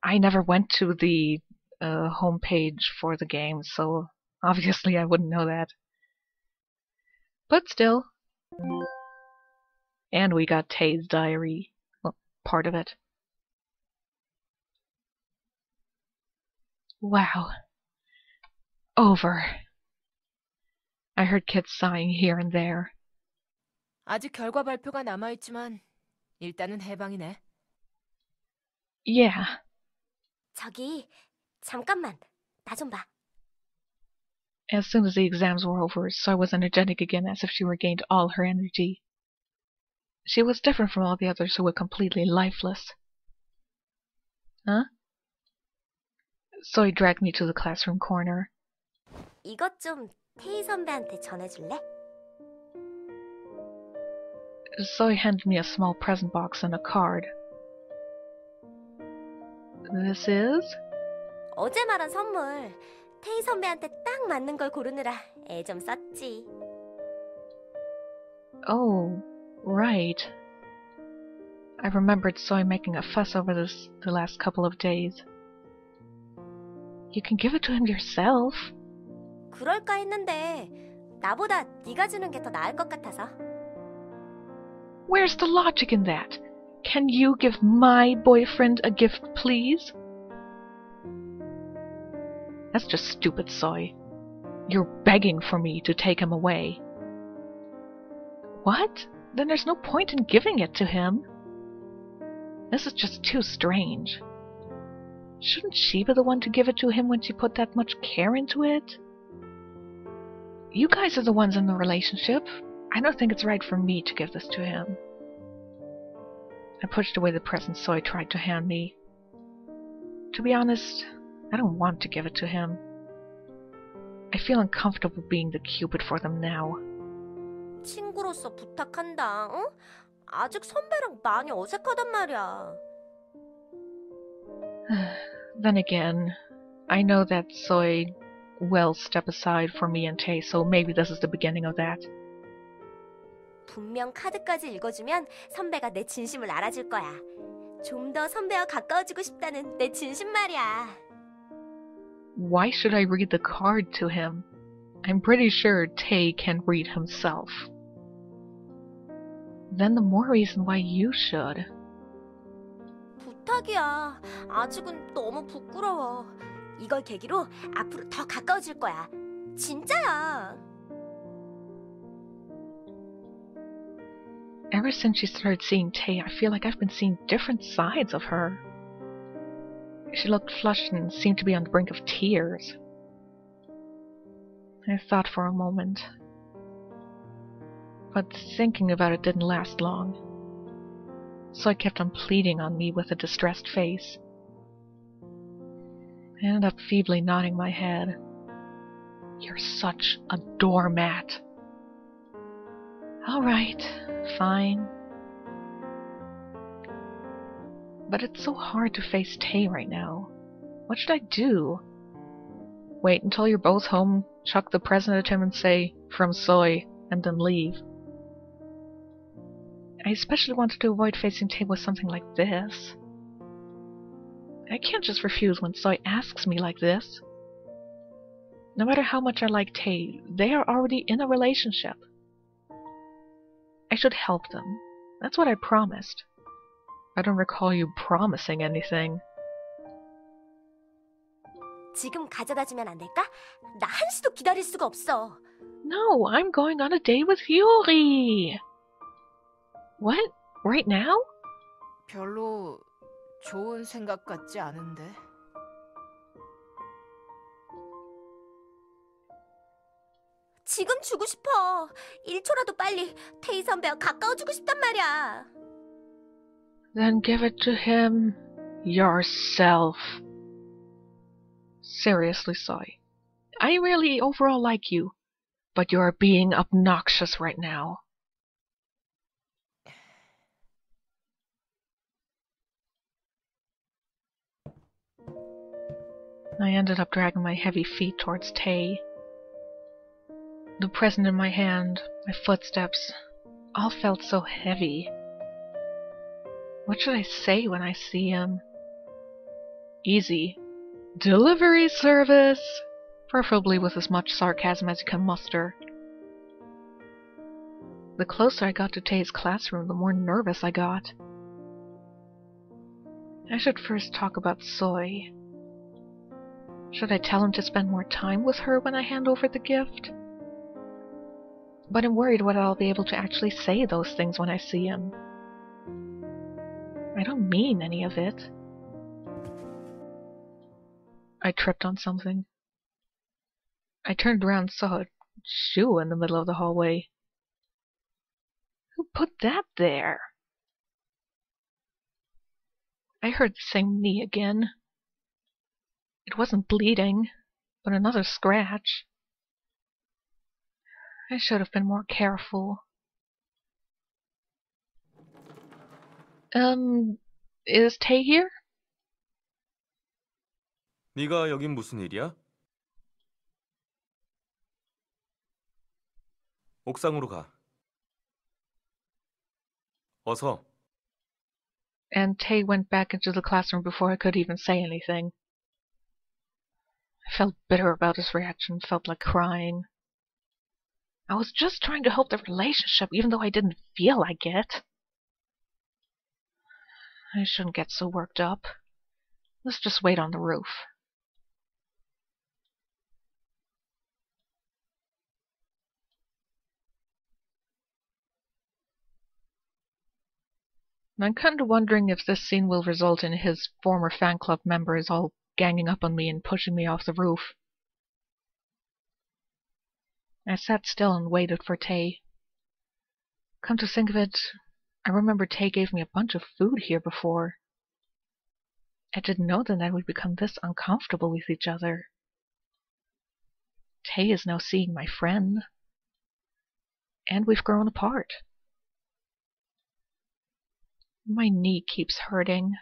I never went to the homepage for the game, so obviously I wouldn't know that. But still. And we got Tay's diary. Well, part of it. Wow. Over. I heard kids sighing here and there. 아직 결과 발표가 남아있지만 일단은 해방이네. Yeah. 저기, 잠깐만. 나 좀 봐. As soon as the exams were over, Soy was energetic again, as if she regained all her energy. She was different from all the others who were completely lifeless. Huh? Soy dragged me to the classroom corner. 이것 좀 테이 선배한테 전해줄래? Soy handed me a small present box and a card. This is? 어제 말한 선물. 테이 선배한테 딱 맞는 걸 고르느라 애 좀 썼지. Oh, right. I remembered Soy making a fuss over this the last couple of days. You can give it to him yourself. 그럴까 했는데 나보다 네가 주는 게 더 나을 것 같아서. Where's the logic in that? Can you give my boyfriend a gift, please? That's just stupid, Soy. You're begging for me to take him away. What? Then there's no point in giving it to him. This is just too strange. Shouldn't she be the one to give it to him when she put that much care into it? You guys are the ones in the relationship. I don't think it's right for me to give this to him. I pushed away the present Soy tried to hand me. To be honest, I don't want to give it to him. I feel uncomfortable being the cupid for them now. 친구로서 부탁한다. 응? 아직 선배랑 많이 어색하단 말이야. Then again, I know that Soy will step aside for me and Tay, so maybe this is the beginning of that. 분명 카드까지 읽어주면 선배가 내 진심을 알아줄 거야. 좀 더 선배와 가까워지고 싶다는 내 진심 말이야. Why should I read the card to him? I'm pretty sure Tay can read himself. Then the more reason why you should. 부탁이야. 아직은 너무 부끄러워. 이걸 계기로 앞으로 더 가까워질 거야. 진짜야. Ever since she started seeing Tay, I feel like I've been seeing different sides of her. She looked flushed and seemed to be on the brink of tears. I thought for a moment, but thinking about it didn't last long. So I kept on pleading on me with a distressed face. I ended up feebly nodding my head. You're such a doormat. All right, fine. But it's so hard to face Tay right now. What should I do? Wait until you're both home, chuck the present at him and say, "From Soy," and then leave. I especially wanted to avoid facing Tay with something like this. I can't just refuse when Soy asks me like this. No matter how much I like Tay, they are already in a relationship. I should help them. That's what I promised. I don't recall you promising anything. 지금 가져다 주면 안 될까? 나 한시도 기다릴 수가 없어. No, I'm going on a date with Yuri! What? Right now? 별로 좋은 생각 같지 않은데. 지금 주고 싶어. 1초라도 빨리 테이 선배와 가까워지고 싶단 말이야. Then give it to him yourself. Seriously, Soy. I really overall like you, but you're being obnoxious right now. I ended up dragging my heavy feet towards Tay. The present in my hand, my footsteps, all felt so heavy. What should I say when I see him? Easy. Delivery service! Preferably with as much sarcasm as you can muster. The closer I got to Tay's classroom, the more nervous I got. I should first talk about Soy. Should I tell him to spend more time with her when I hand over the gift? But I'm worried whether I'll be able to actually say those things when I see him. I don't mean any of it. I tripped on something. I turned around and saw a shoe in the middle of the hallway. Who put that there? I heard the same knee again. It wasn't bleeding, but another scratch. I should have been more careful. Is Tay here? 네가 여긴 무슨 일이야? 옥상으로 가. 어서. And Tay went back into the classroom before I could even say anything. I felt bitter about his reaction, felt like crying. I was just trying to help the relationship, even though I didn't feel like it. I shouldn't get so worked up. Let's just wait on the roof. I'm kind of wondering if this scene will result in his former fan club members all ganging up on me and pushing me off the roof. I sat still and waited for Tay. Come to think of it, I remember Tay gave me a bunch of food here before. I didn't know then that we'd become this uncomfortable with each other. Tay is now seeing my friend. And we've grown apart. My knee keeps hurting.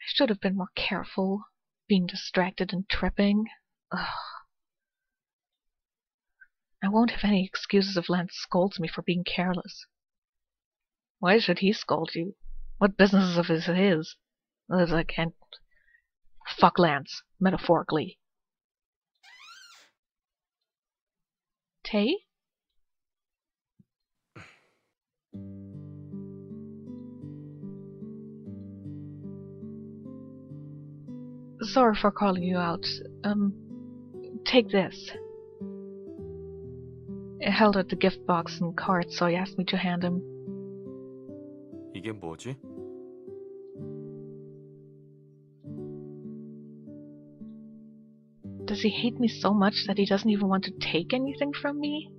I should have been more careful, being distracted and tripping. Ugh. I won't have any excuses if Lance scolds me for being careless. Why should he scold you? What business of his is? I can't... Fuck Lance, metaphorically. Tay? Sorry for calling you out. Take this. I held out the gift box and card, so he asked me to hand him. 이게 뭐지? Does he hate me so much that he doesn't even want to take anything from me?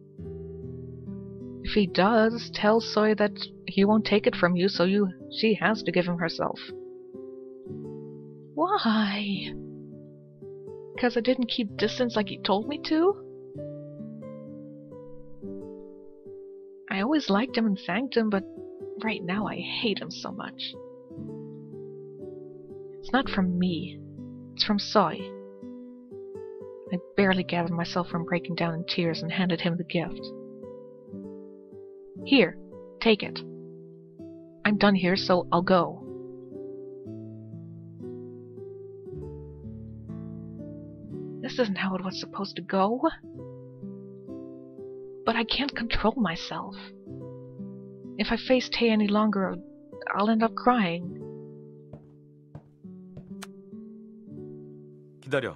If he does, tell Soy that he won't take it from you, so she has to give him herself. Why? Because I didn't keep distance like he told me to? I always liked him and thanked him, but right now I hate him so much. It's not from me. It's from Soy. I barely gathered myself from breaking down in tears and handed him the gift. Here, take it. I'm done here, so I'll go. This isn't how it was supposed to go. But I can't control myself. If I face Tay any longer, I'll end up crying. 기다려.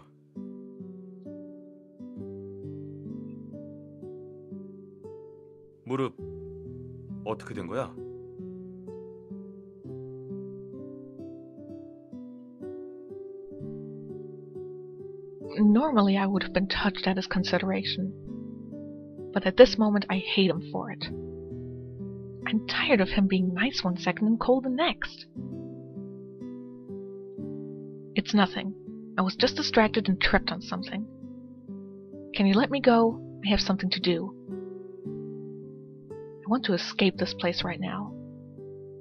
무릎 어떻게 된 거야? Normally I would have been touched at his consideration. But at this moment I hate him for it. I'm tired of him being nice one second and cold the next. It's nothing. I was just distracted and tripped on something. Can you let me go? I have something to do. I want to escape this place right now.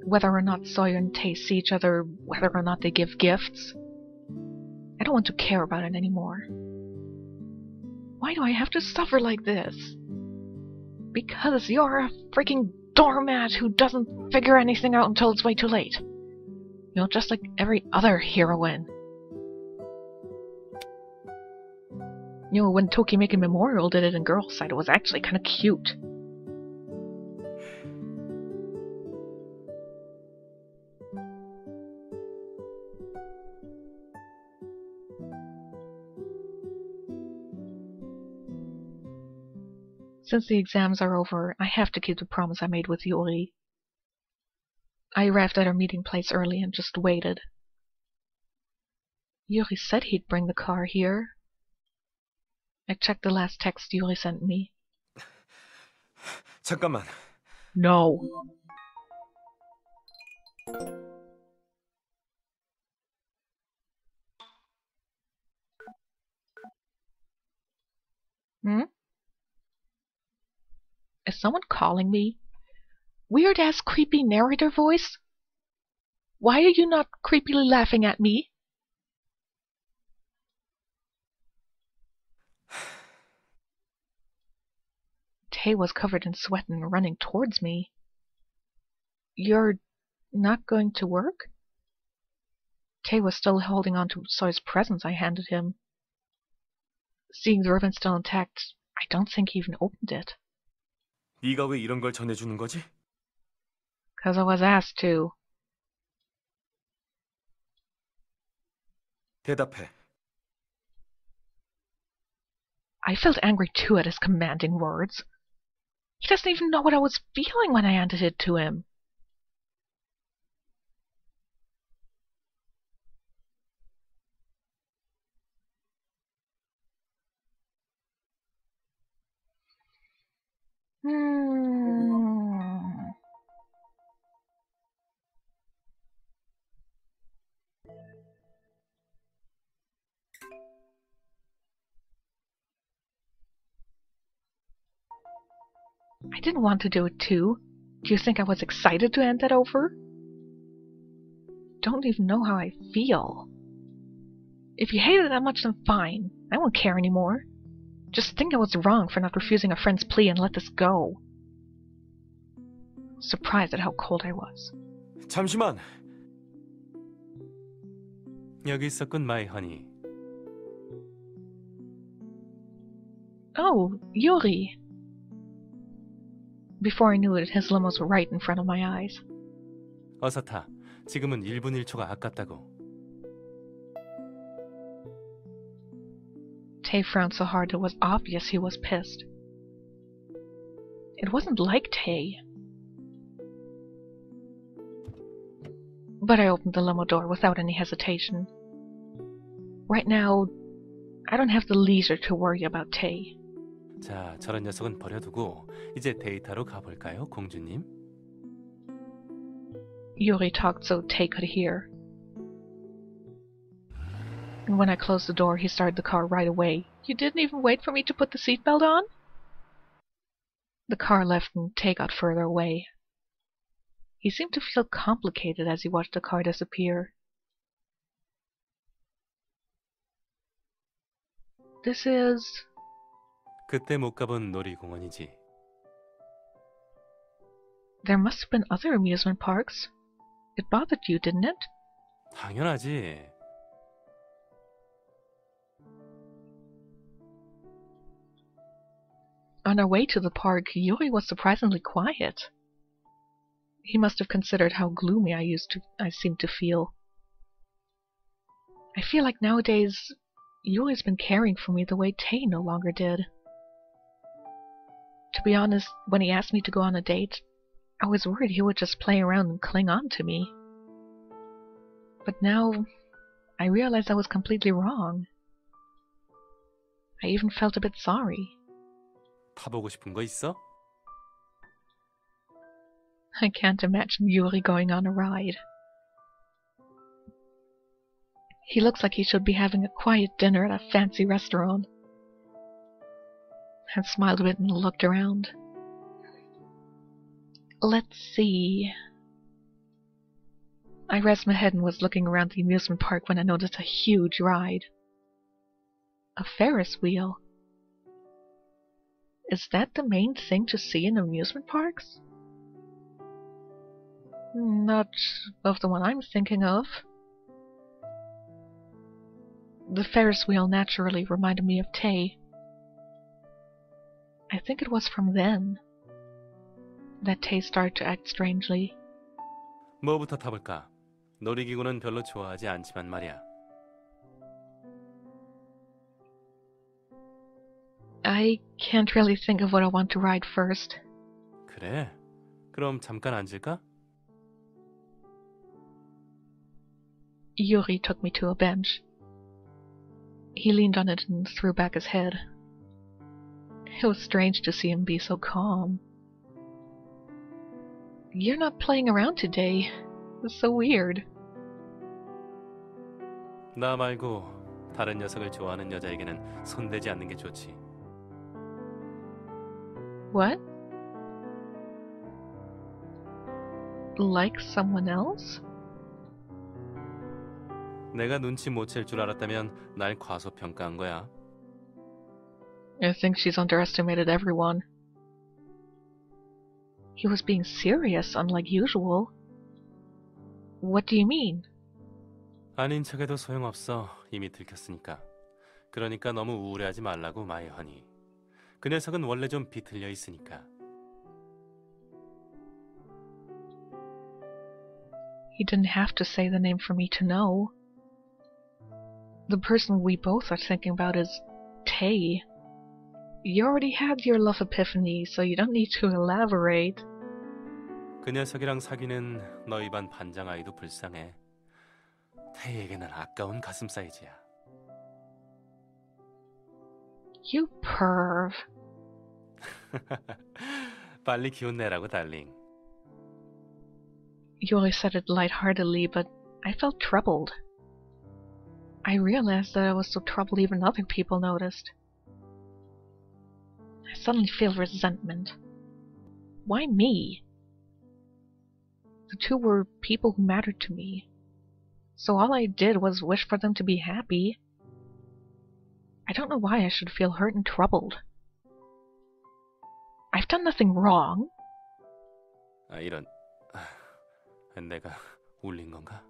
Whether or not Sawyer and Tay see each other, whether or not they give gifts. I don't want to care about it anymore. Why do I have to suffer like this? Because you're a freaking doormat who doesn't figure anything out until it's way too late. You know, just like every other heroine. You know, when Tokimeki Memorial did it in Girls' Side, it was actually kind of cute. Since the exams are over, I have to keep the promise I made with Yuri. I arrived at our meeting place early and just waited. Yuri said he'd bring the car here. I checked the last text Yuri sent me. 잠깐만. No. Hmm? Is someone calling me? Weird-ass creepy narrator voice? Why are you not creepily laughing at me? Tay was covered in sweat and running towards me. You're not going to work? Tay was still holding on to Soy's presents I handed him. Seeing the ribbon still intact, I don't think he even opened it. 네가 왜 이런 걸 전해주는 거지? 'Cause I was asked to. 대답해. I felt angry too at his commanding words. He doesn't even know what I was feeling when I handed it to him. I didn't want to do it too. Do you think I was excited to hand that over? Don't even know how I feel. If you hate it that much, then fine. I won't care anymore. Just think I was wrong for not refusing a friend's plea and let this go. Surprised at how cold I was. 잠시만. 여기 있었군, 마이 허니. Oh, Yuri! Before I knew it, his limo was right in front of my eyes. 어서 타. 지금은 1분 1초가 아깝다고. Tay frowned so hard it was obvious he was pissed. It wasn't like Tay. But I opened the limo door without any hesitation. Right now, I don't have the leisure to worry about Tay. 자, 저런 녀석은 버려두고 이제 데이터로 가볼까요, 공주님? Yuri talked so Tay could hear. And when I closed the door, he started the car right away. You didn't even wait for me to put the seatbelt on? The car left and Tay got further away. He seemed to feel complicated as he watched the car disappear. This is... 그때 못 가본 놀이공원이지. There must have been other amusement parks. It bothered you, didn't it? 당연하지. On our way to the park, Yuri was surprisingly quiet. He must have considered how gloomy I seemed to feel. I feel like nowadays, Yuri's been caring for me the way Tay no longer did. To be honest, when he asked me to go on a date, I was worried he would just play around and cling on to me. But now, I realized I was completely wrong. I even felt a bit sorry. 타보고 싶은 거 있어? I can't imagine Yuri going on a ride. He looks like he should be having a quiet dinner at a fancy restaurant. I smiled a bit and looked around. Let's see. I raised my head and was looking around the amusement park when I noticed a huge ride. A Ferris wheel. Is that the main thing to see in amusement parks? Not of the one I'm thinking of. The Ferris wheel naturally reminded me of Tay. I think it was from then that Tay started to act strangely. 뭐부터 타볼까? 놀이기구는 별로 좋아하지 않지만 말이야. I can't really think of what I want to ride first. 그래? 그럼 잠깐 앉을까? Yuri took me to a bench. He leaned on it and threw back his head. It was strange to see him be so calm. You're not playing around today. It's so weird. 나 말고 다른 녀석을 좋아하는 여자에게는 손대지 않는 게 좋지. What? Like someone else? 내가 눈치 못 챌 줄 알았다면 날 과소평가한 거야. I think she's underestimated everyone. He was being serious, unlike usual. What do you mean? 아닌 척해도 소용없어. 이미 들켰으니까. 그러니까 너무 우울해하지 말라고, 마이 허니. 그 녀석은 원래 좀 비틀려 있으니까. He didn't have to say the name for me to know. The person we both are thinking about is Tay. You already had your love epiphany, so you don't need to elaborate. 그 녀석이랑 사귀는 너희 반 반장 아이도 불쌍해. 태희에게는 아까운 가슴 사이즈야. You perv. 빨리 기운 내라고, 달링. Yuri said it lightheartedly, but I felt troubled. I realized that I was so troubled even other people noticed. I suddenly feel resentment. Why me? The two were people who mattered to me. So all I did was wish for them to be happy. I don't know why I should feel hurt and troubled. I've done nothing wrong. 아, 이런. 내가 울린 건가?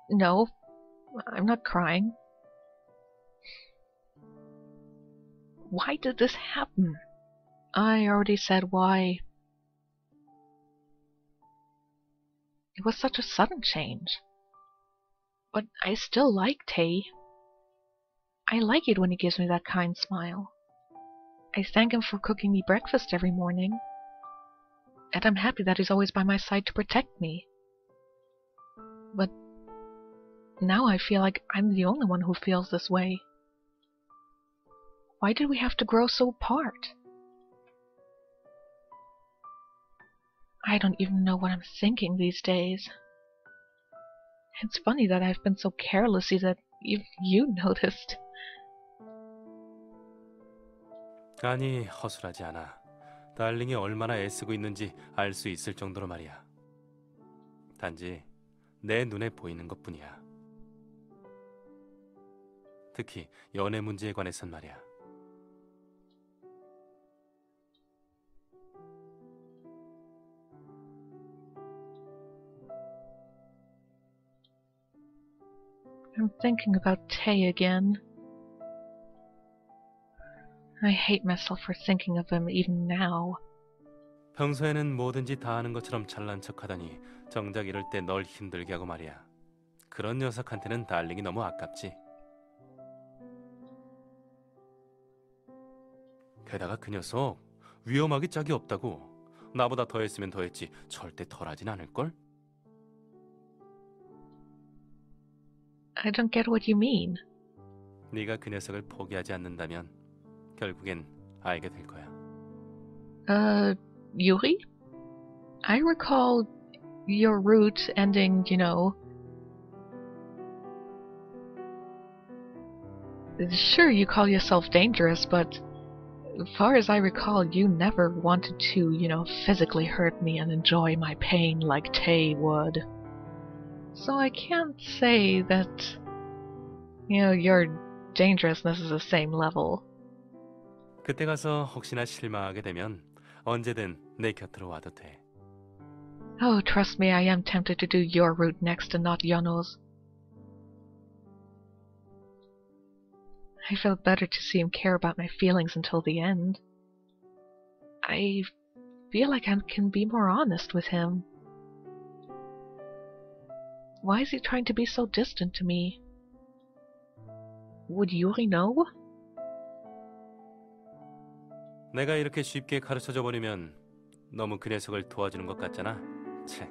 No, I'm not crying. Why did this happen? I already said why. It was such a sudden change. But I still like Tay. I like it when he gives me that kind smile. I thank him for cooking me breakfast every morning. And I'm happy that he's always by my side to protect me. But now I feel like I'm the only one who feels this way. Why did we have to grow so apart? I don't even know what I'm thinking these days. It's funny that I've been so carelessy that even you noticed. 아니, 허술하지 않아. 달링이 얼마나 애쓰고 있는지 알 수 있을 정도로 말이야. 단지 내 눈에 보이는 것뿐이야. 특히 연애 문제에 관해선 말이야. I'm thinking about Tay again. I hate myself for thinking of him even now. 평소에는 뭐든지 다 아는 것처럼 잘난 척하더니 정작 이럴 때 널 힘들게 하고 말이야. 그런 녀석한테는 달링이 너무 아깝지. 게다가 그 녀석 위험하기 짝이 없다고. 나보다 더 했으면 더 했지 절대 덜하진 않을걸? I don't get what you mean. 네가 그 녀석을 포기하지 않는다면 결국엔 알게 될 거야. Yuri? I recall your route ending, you know. Sure, you call yourself dangerous, but as far as I recall, you never wanted to, you know, physically hurt me and enjoy my pain like Tay would. So I can't say that, you know, your dangerousness is the same level. 그때 가서 혹시나 실망하게 되면 언제든 내 곁으로 와도 돼. Oh, trust me, I am tempted to do your route next and not Yono's. I felt better to see him care about my feelings until the end. I feel like I can be more honest with him. Why is he trying to be so distant to me? Would Yuri know? 내가 이렇게 쉽게 가르쳐줘 버리면 너무 그 녀석을 도와주는 것 같잖아. 채.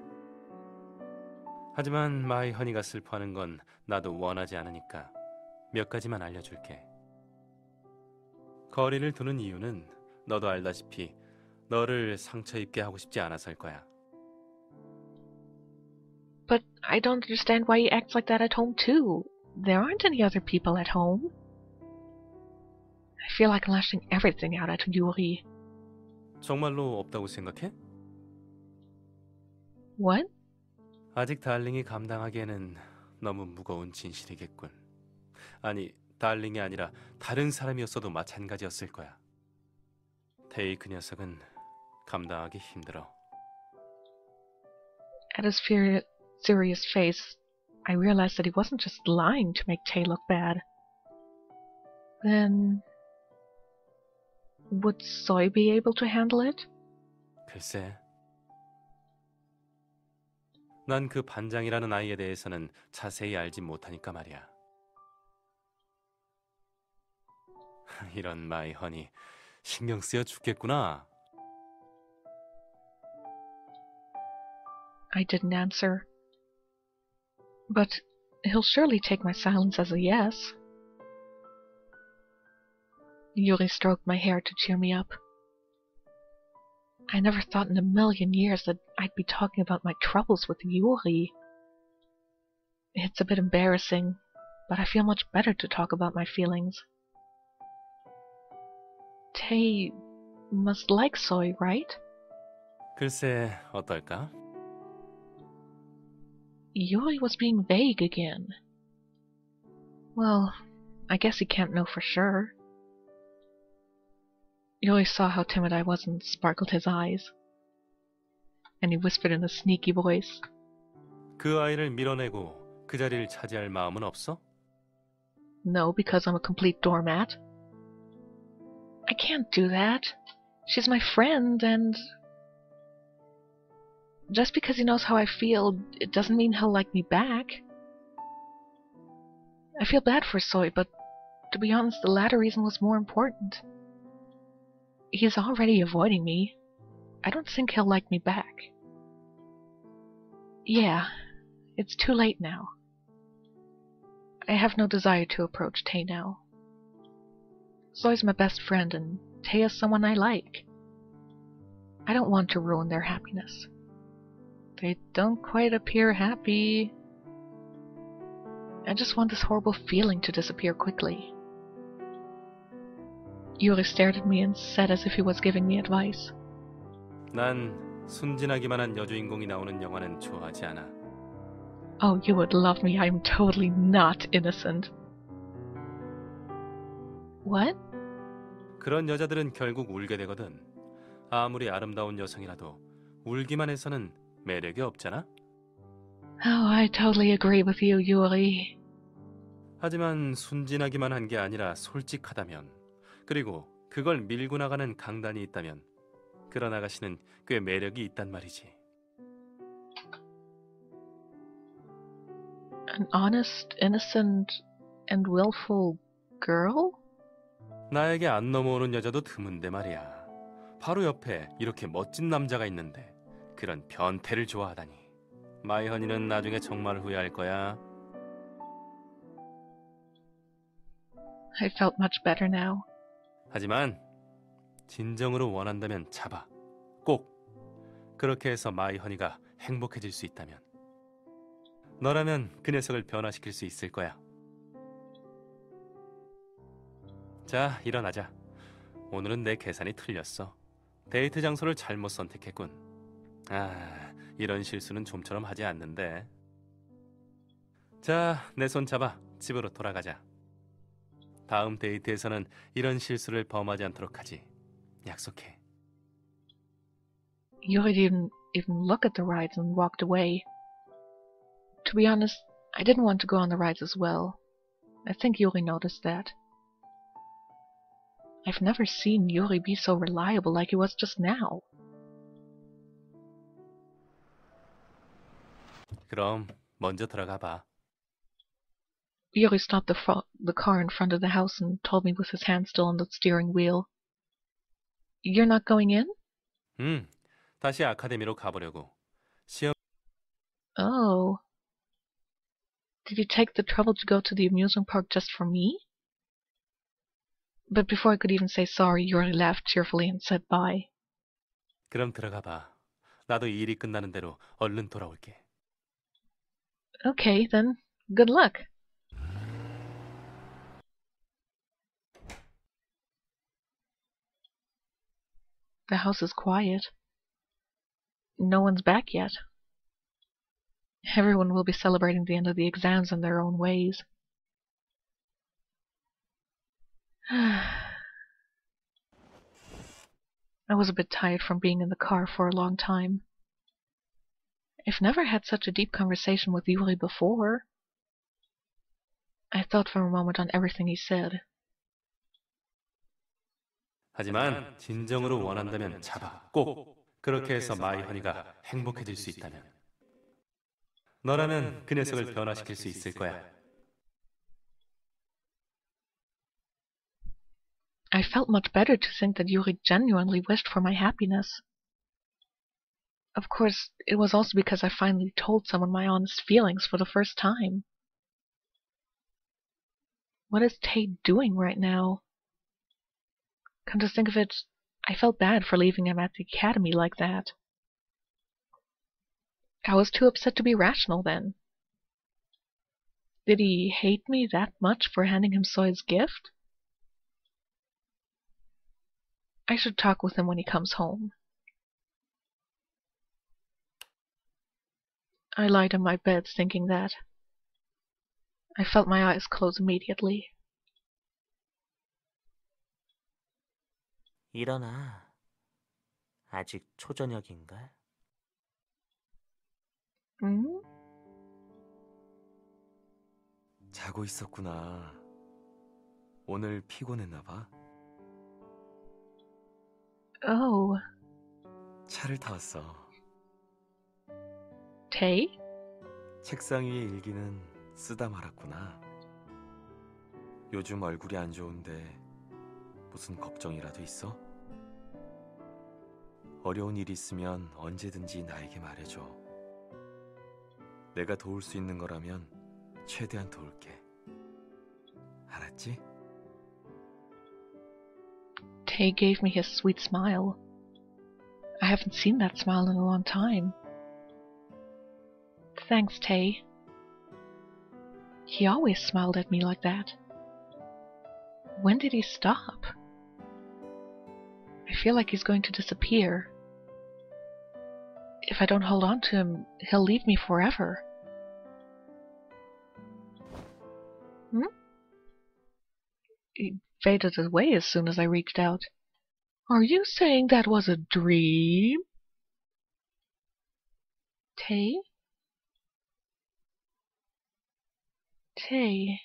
하지만 마이 허니가 슬퍼하는 건 나도 원하지 않으니까 몇 가지만 알려줄게. 거리를 두는 이유는 너도 알다시피 너를 상처 입게 하고 싶지 않아서일 거야. But I don't understand why he acts like that at home too. There aren't any other people at home. I feel like lashing everything out at Yuri. 정말로 없다고 생각해? What? 아직 달링이 감당하기에는 너무 무거운 진실이겠군. 아니, 달링이 아니라 다른 사람이었어도 마찬가지였을 거야. 테이 그 녀석은 감당하기 힘들어. At his serious face, I realized that he wasn't just lying to make Tay look bad. Then, would Soy be able to handle it? 글쎄. 난 그 반장이라는 아이에 대해서는 자세히 알지 못하니까 말이야. 이런 마이 허니, 신경 쓰여 죽겠구나. I didn't answer. But he'll surely take my silence as a yes. Yuri stroked my hair to cheer me up. I never thought in a million years that I'd be talking about my troubles with Yuri. It's a bit embarrassing, but I feel much better to talk about my feelings. Tay must like Soy, right? 글쎄, 어떨까? Yuri was being vague again. Well, I guess he can't know for sure. Yuri saw how timid I was and sparkled his eyes. And he whispered in a sneaky voice. 그 아이를 밀어내고 그 자리를 차지할 마음은 없어? No, because I'm a complete doormat. I can't do that. She's my friend, and just because he knows how I feel, it doesn't mean he'll like me back. I feel bad for Soy, but to be honest, the latter reason was more important. He's already avoiding me. I don't think he'll like me back. Yeah, it's too late now. I have no desire to approach Tay now. Soy's my best friend, and Tay is someone I like. I don't want to ruin their happiness. They don't quite appear happy. I just want this horrible feeling to disappear quickly. Yuri stared at me and said as if he was giving me advice. 난 순진하기만 한 여주인공이 나오는 영화는 좋아하지 않아. Oh, you would love me. I am totally not innocent. What? 그런 여자들은 결국 울게 되거든. 아무리 아름다운 여성이라도 울기만 해서는 매력이 없잖아. Oh, I totally agree with you, Yuri. 하지만 순진하기만 한 게 아니라 솔직하다면, 그리고 그걸 밀고 나가는 강단이 있다면 그런 아가씨는 꽤 매력이 있단 말이지. An honest, innocent, and willful girl? 나에게 안 넘어오는 여자도 드문데 말이야. 바로 옆에 이렇게 멋진 남자가 있는데 그런 변태를 좋아하다니. 마이허니는 나중에 정말 후회할 거야. I felt much better now. 하지만 진정으로 원한다면 잡아. 꼭. 그렇게 해서 마이허니가 행복해질 수 있다면. 너라면 그 녀석을 변화시킬 수 있을 거야. 자, 일어나자. 오늘은 내 계산이 틀렸어. 데이트 장소를 잘못 선택했군. 이런 실수는 좀처럼 하지 않는데. 자, 내 손 잡아. 집으로 돌아가자. 다음 데이트에서는 이런 실수를 범하지 않도록 하지. 약속해. Yuri didn't even look at the rides and walked away. To be honest, I didn't want to go on the rides as well. I think Yuri noticed that. I've never seen Yuri be so reliable like he was just now. 그럼 먼저 들어가 봐. Yuri stopped the car in front of the house and told me with his hand still on the steering wheel. You're not going in? 다시 아카데미로 가보려고. 시험 Oh. Did you take the trouble to go to the amusement park just for me? But before I could even say sorry, Yuri laughed cheerfully and said bye. 그럼 들어가 봐. 나도 이 일이 끝나는 대로 얼른 돌아올게. Okay, then good luck. The house is quiet. No one's back yet. Everyone will be celebrating the end of the exams in their own ways. I was a bit tired from being in the car for a long time. I've never had such a deep conversation with Yuri before. I thought for a moment on everything he said. 하지만 진정으로 원한다면 잡아. 꼭. 그렇게 해서 마이허니가 행복해질 수 있다면. 너라면 그 녀석을 변화시킬 수 있을 거야. I felt much better to think that Yuri genuinely wished for my happiness. Of course, it was also because I finally told someone my honest feelings for the first time. What is Tate doing right now? Come to think of it, I felt bad for leaving him at the academy like that. I was too upset to be rational then. Did he hate me that much for handing him Soy's gift? I should talk with him when he comes home. I lied in my bed thinking that. I felt my eyes close immediately. 일어나. 아직 초저녁인걸? Hmm? 자고 있었구나. 오늘 피곤했나 봐. Oh, 차를 타왔어. Tay? 책상 위에 일기는 쓰다 말았구나. 요즘 얼굴이 안 좋은데 무슨 걱정이라도 있어? 어려운 일 있으면 언제든지 나에게 말해줘. 내가 도울 수 있는 거라면 최대한 도울게. 알았지? Tay gave me his sweet smile. I haven't seen that smile in a long time. Thanks, Tay. He always smiled at me like that. When did he stop? I feel like he's going to disappear. If I don't hold on to him, he'll leave me forever. He faded away as soon as I reached out. Are you saying that was a dream? Tay? Tay.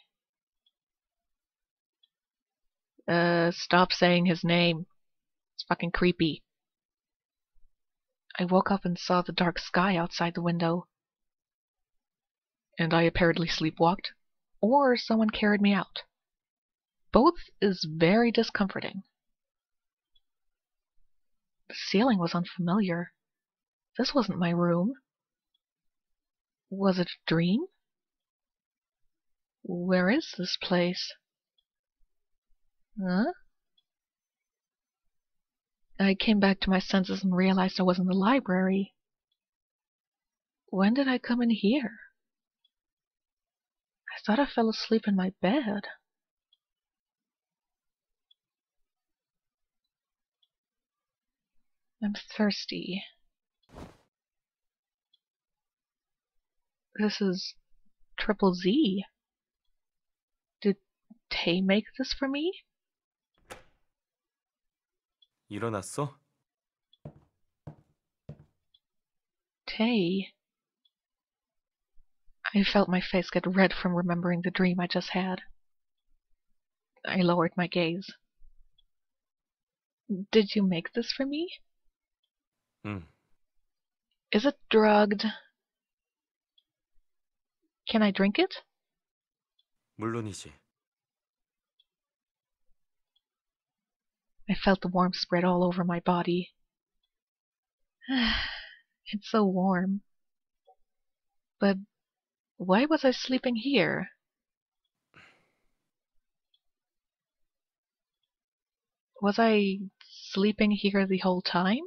Stop saying his name. It's fucking creepy. I woke up and saw the dark sky outside the window. And I apparently sleepwalked, or someone carried me out. Both is very discomforting. The ceiling was unfamiliar. This wasn't my room. Was it a dream? Where is this place? Huh? I came back to my senses and realized I was in the library. When did I come in here? I thought I fell asleep in my bed. I'm thirsty. This is Triple Z. Did Tay make this for me? 일어났어? Tay. I felt my face get red from remembering the dream I just had. I lowered my gaze. Did you make this for me? 응. Is it drugged? Can I drink it? 물론이지. I felt the warmth spread all over my body. It's so warm. But why was I sleeping here? Was I sleeping here the whole time?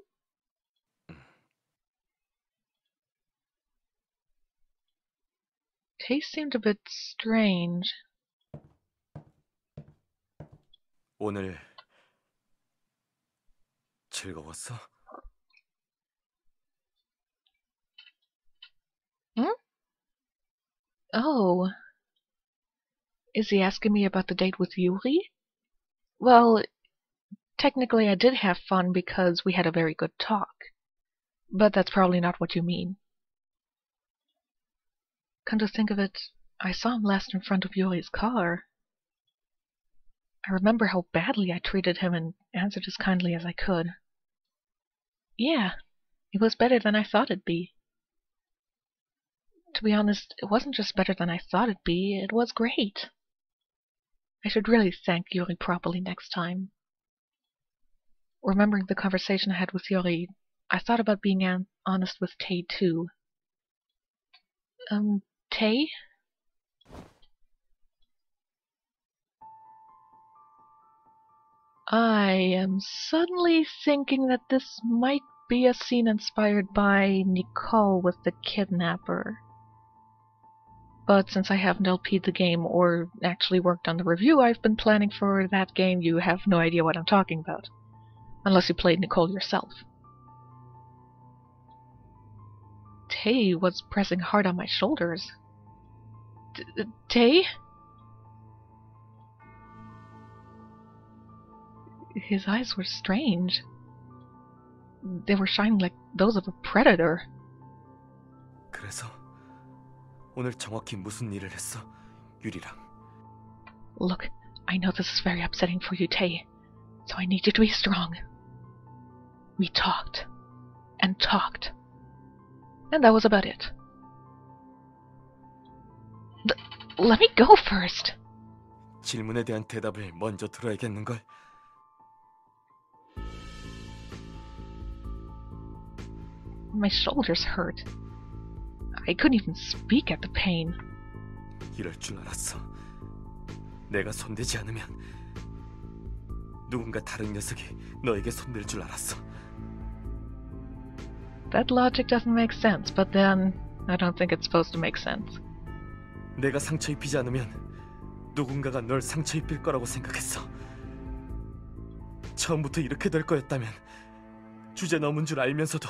Taste seemed a bit strange. 오늘 즐거웠어? Oh. Is he asking me about the date with Yuri? Well, technically I did have fun because we had a very good talk. But that's probably not what you mean. Come to think of it, I saw him last in front of Yuri's car. I remember how badly I treated him and answered as kindly as I could. Yeah, it was better than I thought it'd be. To be honest, it wasn't just better than I thought it'd be, it was great. I should really thank Yuri properly next time. Remembering the conversation I had with Yuri, I thought about being honest with Tay too. Tay? I am suddenly thinking that this might be a scene inspired by Nicole with the kidnapper. But since I haven't LP'd the game or actually worked on the review I've been planning for that game, you have no idea what I'm talking about. Unless you played Nicole yourself. Tay was pressing hard on my shoulders. Tay? His eyes were strange. They were shining like those of a predator. 그래서 오늘 정확히 무슨 일을 했어? 유리랑. Look, I know this is very upsetting for you, Tay, so I need you to be strong. We talked, and talked, and that was about it. Let me go first. 질문에 대한 대답을 먼저 들어야겠는걸. My shoulders hurt. I couldn't even speak at the pain. 이럴 줄 알았어. 내가 손대지 않으면 누군가 다른 녀석이 너에게 손댈 줄 알았어. That logic doesn't make sense, but then I don't think it's supposed to make sense. 내가 상처 입히지 않으면 누군가가 널 상처 입힐 거라고 생각했어. 처음부터 이렇게 될 거였다면 주제 넘은 줄 알면서도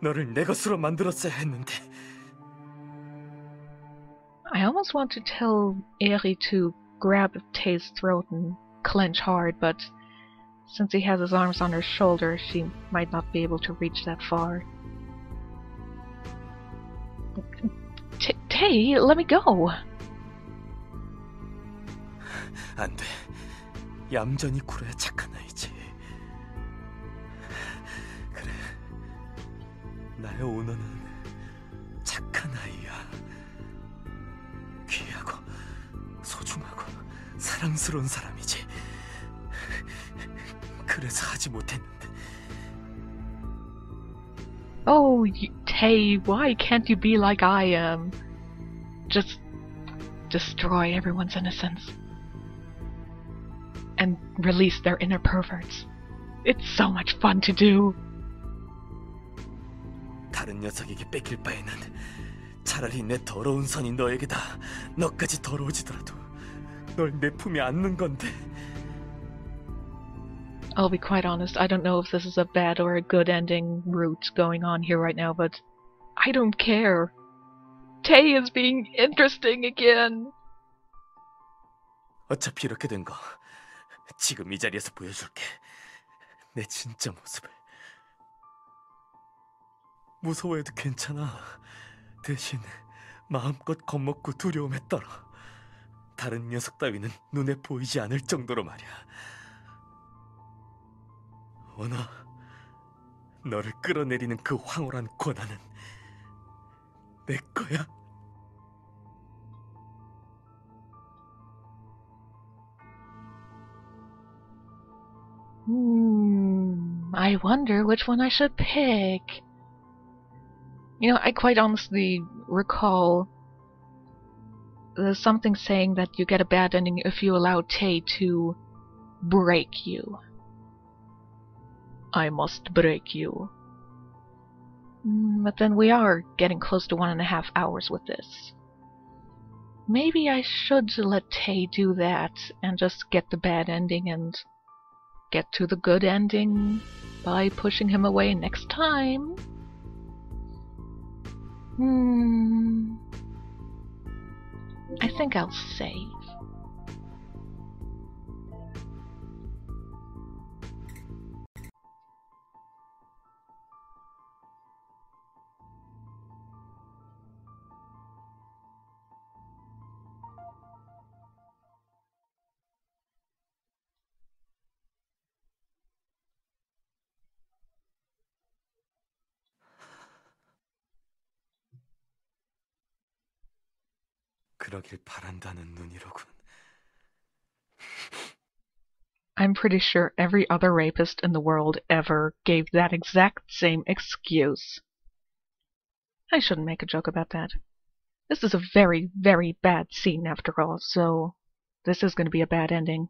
너를 내 것으로 만들었어야 했는데. I almost want to tell Yuri to grab Tay's throat and clench hard, but since he has his arms on her shoulder, she might not be able to reach that far. Tay, let me go! 안 돼. 얌전히 굴어야 착한 아이지. 그래. 나의 오너는 착한 아이야. 귀하고 소중하고 사랑스러운 사람이지. 그래서 하지 못했는데. Oh, Tay, why can't you be like I am? Just destroy everyone's innocence. And release their inner perverts. It's so much fun to do. 다른 녀석에게 뺏길 바에는 차라리 내 더러운 선이 너에게다 너까지 더러워지더라도 널 내 품에 안는 건데. I'll be quite honest, I don't know if this is a bad or a good ending route going on here right now, but I don't care. Tay is being interesting again. 어차피 이렇게 된 거 지금 이 자리에서 보여줄게. 내 진짜 모습을. 무서워해도 괜찮아. 대신 마음껏 겁먹고 두려움에 떨어. 다른 녀석 따위는 눈에 보이지 않을 정도로 말이야. 원아, 너를 끌어내리는 그 황홀한 권한은 내 거야. I wonder which one I should pick. You know, I quite honestly recall there's something saying that you get a bad ending if you allow Tay to break you. I must break you. But then we are getting close to 1.5 hours with this. Maybe I should let Tay do that and just get the bad ending and get to the good ending by pushing him away next time. I think I'll save. 그러길 바란다는 눈이로군. I'm pretty sure every other rapist in the world ever gave that exact same excuse. I shouldn't make a joke about that. This is a very, very bad scene after all, so this is going to be a bad ending.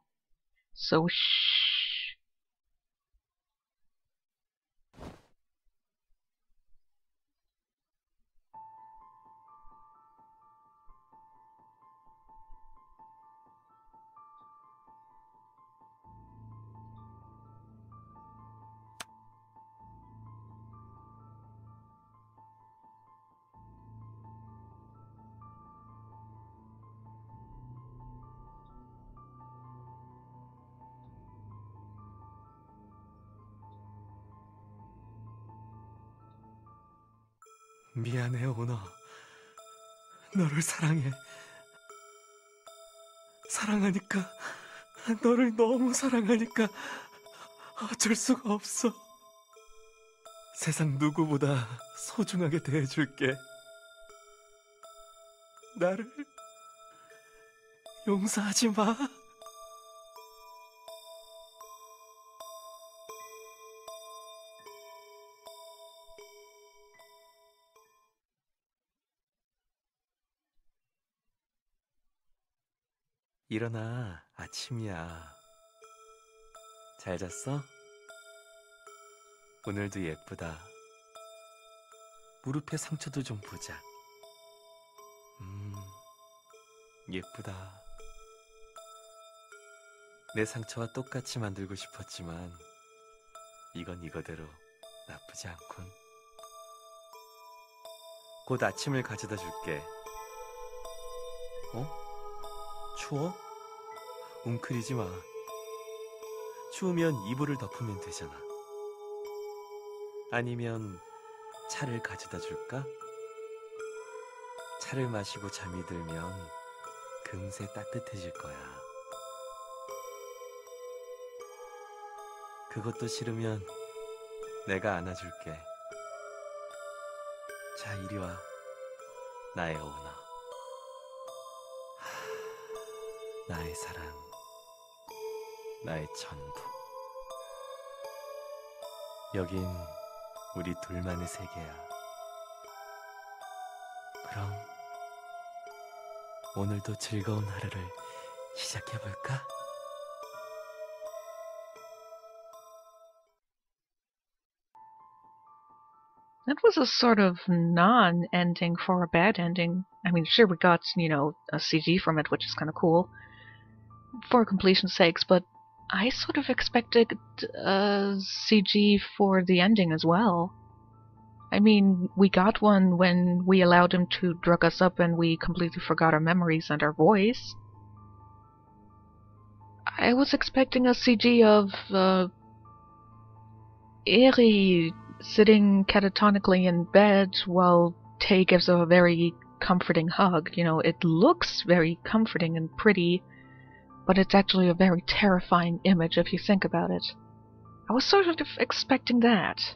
So shh. 미안해, 오너. 너를 사랑해. 사랑하니까, 너를 너무 사랑하니까 어쩔 수가 없어. 세상 누구보다 소중하게 대해줄게. 나를 용서하지 마. 일어나, 아침이야. 잘 잤어? 오늘도 예쁘다. 무릎에 상처도 좀 보자. 예쁘다. 내 상처와 똑같이 만들고 싶었지만 이건 이거대로 나쁘지 않군. 곧 아침을 가져다 줄게. 추워? 웅크리지 마. 추우면 이불을 덮으면 되잖아. 아니면 차를 가져다 줄까? 차를 마시고 잠이 들면 금세 따뜻해질 거야. 그것도 싫으면 내가 안아줄게. 자, 이리 와. 나의 오너. 나의 사랑. 나의 전부. 여긴 우리 둘만의 세계야. 그럼 오늘도 즐거운 하루를 시작해볼까? That was a sort of non-ending for a bad ending. I mean, sure, we got, a CG from it, which is kind of cool, for completion's sakes, but I sort of expected a CG for the ending as well. I mean, we got one when we allowed him to drug us up and we completely forgot our memories and our voice. I was expecting a CG of, Yuri sitting catatonically in bed while Tay gives a very comforting hug. It looks very comforting and pretty, but it's actually a very terrifying image if you think about it. I was sort of expecting that.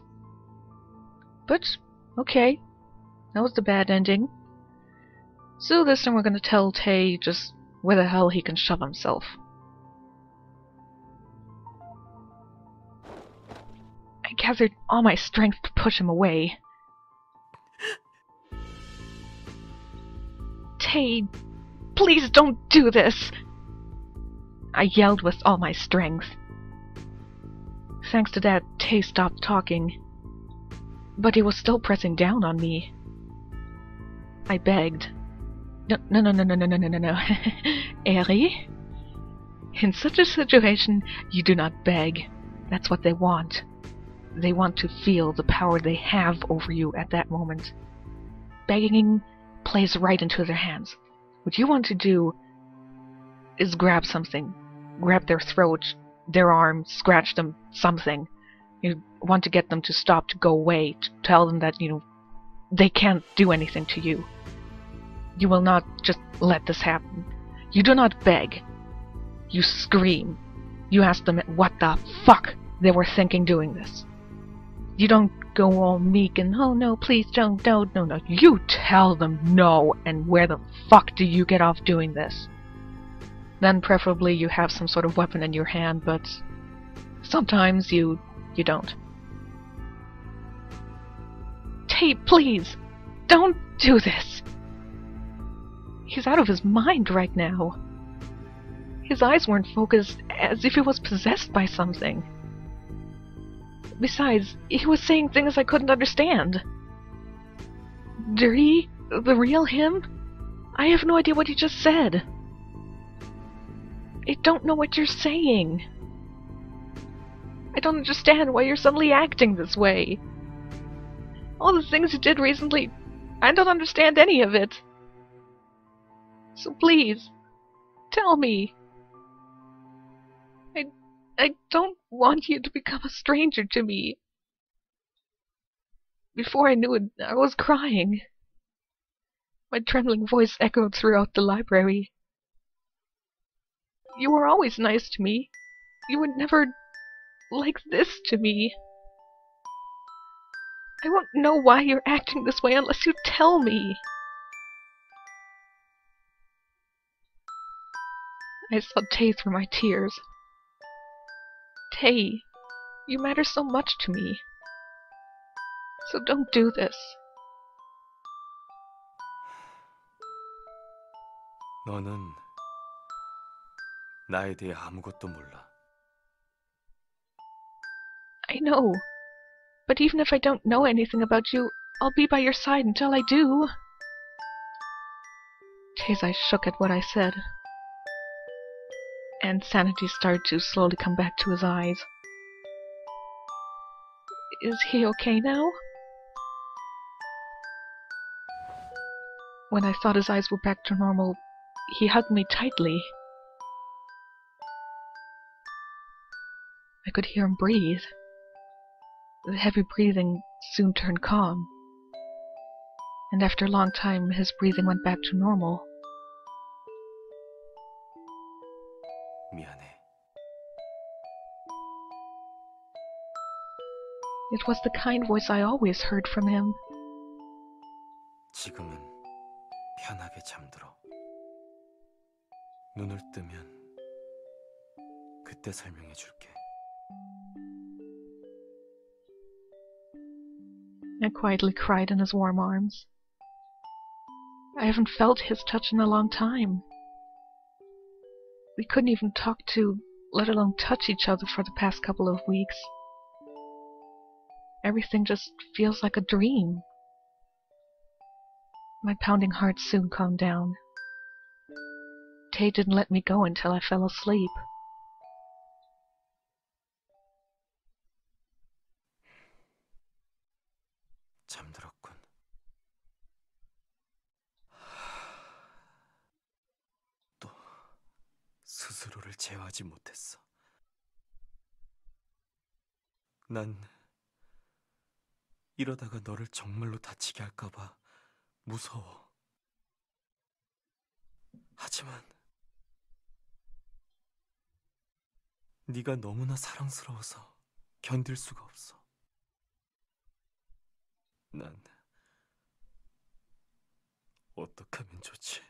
But, okay. That was the bad ending. So this time we're gonna tell Tay just where the hell he can shove himself. I gathered all my strength to push him away. Tay, please don't do this! I yelled with all my strength. Thanks to that, Tay stopped talking. But he was still pressing down on me. I begged. No. Yuri? In such a situation, you do not beg. That's what they want. They want to feel the power they have over you at that moment. Begging plays right into their hands. What you want to do is grab something. Grab their throat, their arm, scratch them, something. You want to get them to stop, to go away, to tell them that, they can't do anything to you. You will not just let this happen. You do not beg. You scream. You ask them what the fuck they were thinking doing this. You don't go all meek and, oh no, please don't, no. You tell them no, and where the fuck do you get off doing this? Then preferably you have some sort of weapon in your hand, but sometimes you don't. Tay, please, don't do this. He's out of his mind right now. His eyes weren't focused, as if he was possessed by something. Besides, he was saying things I couldn't understand. Dirty? The real him? I have no idea what he just said. I don't know what you're saying. I don't understand why you're suddenly acting this way. All the things you did recently, I don't understand any of it. So please, tell me. I don't want you to become a stranger to me. Before I knew it, I was crying. My trembling voice echoed throughout the library. You were always nice to me. You were never like this to me. I won't know why you're acting this way unless you tell me. I saw Tay through my tears. Tay, you matter so much to me. So don't do this. 너는 나에 대해 아무것도 몰라. I know. But even if I don't know anything about you, I'll be by your side until I do. Tay's eyes shook at what I said, and sanity started to slowly come back to his eyes. Is he okay now? When I thought his eyes were back to normal, he hugged me tightly. I could hear him breathe. The heavy breathing soon turned calm, and after a long time his breathing went back to normal. 미안해. It was the kind voice I always heard from him. 지금은 편하게 잠들어. 눈을 뜨면 그때 설명해 줄게. I quietly cried in his warm arms. I haven't felt his touch in a long time. We couldn't even talk to, let alone touch each other for the past couple of weeks. Everything just feels like a dream. My pounding heart soon calmed down. Tay didn't let me go until I fell asleep. 잠들었군. 또 스스로를 제어하지 못했어. 난 이러다가 너를 정말로 다치게 할까봐 무서워. 하지만 네가 너무나 사랑스러워서 견딜 수가 없어. 난 어떡하면 좋지?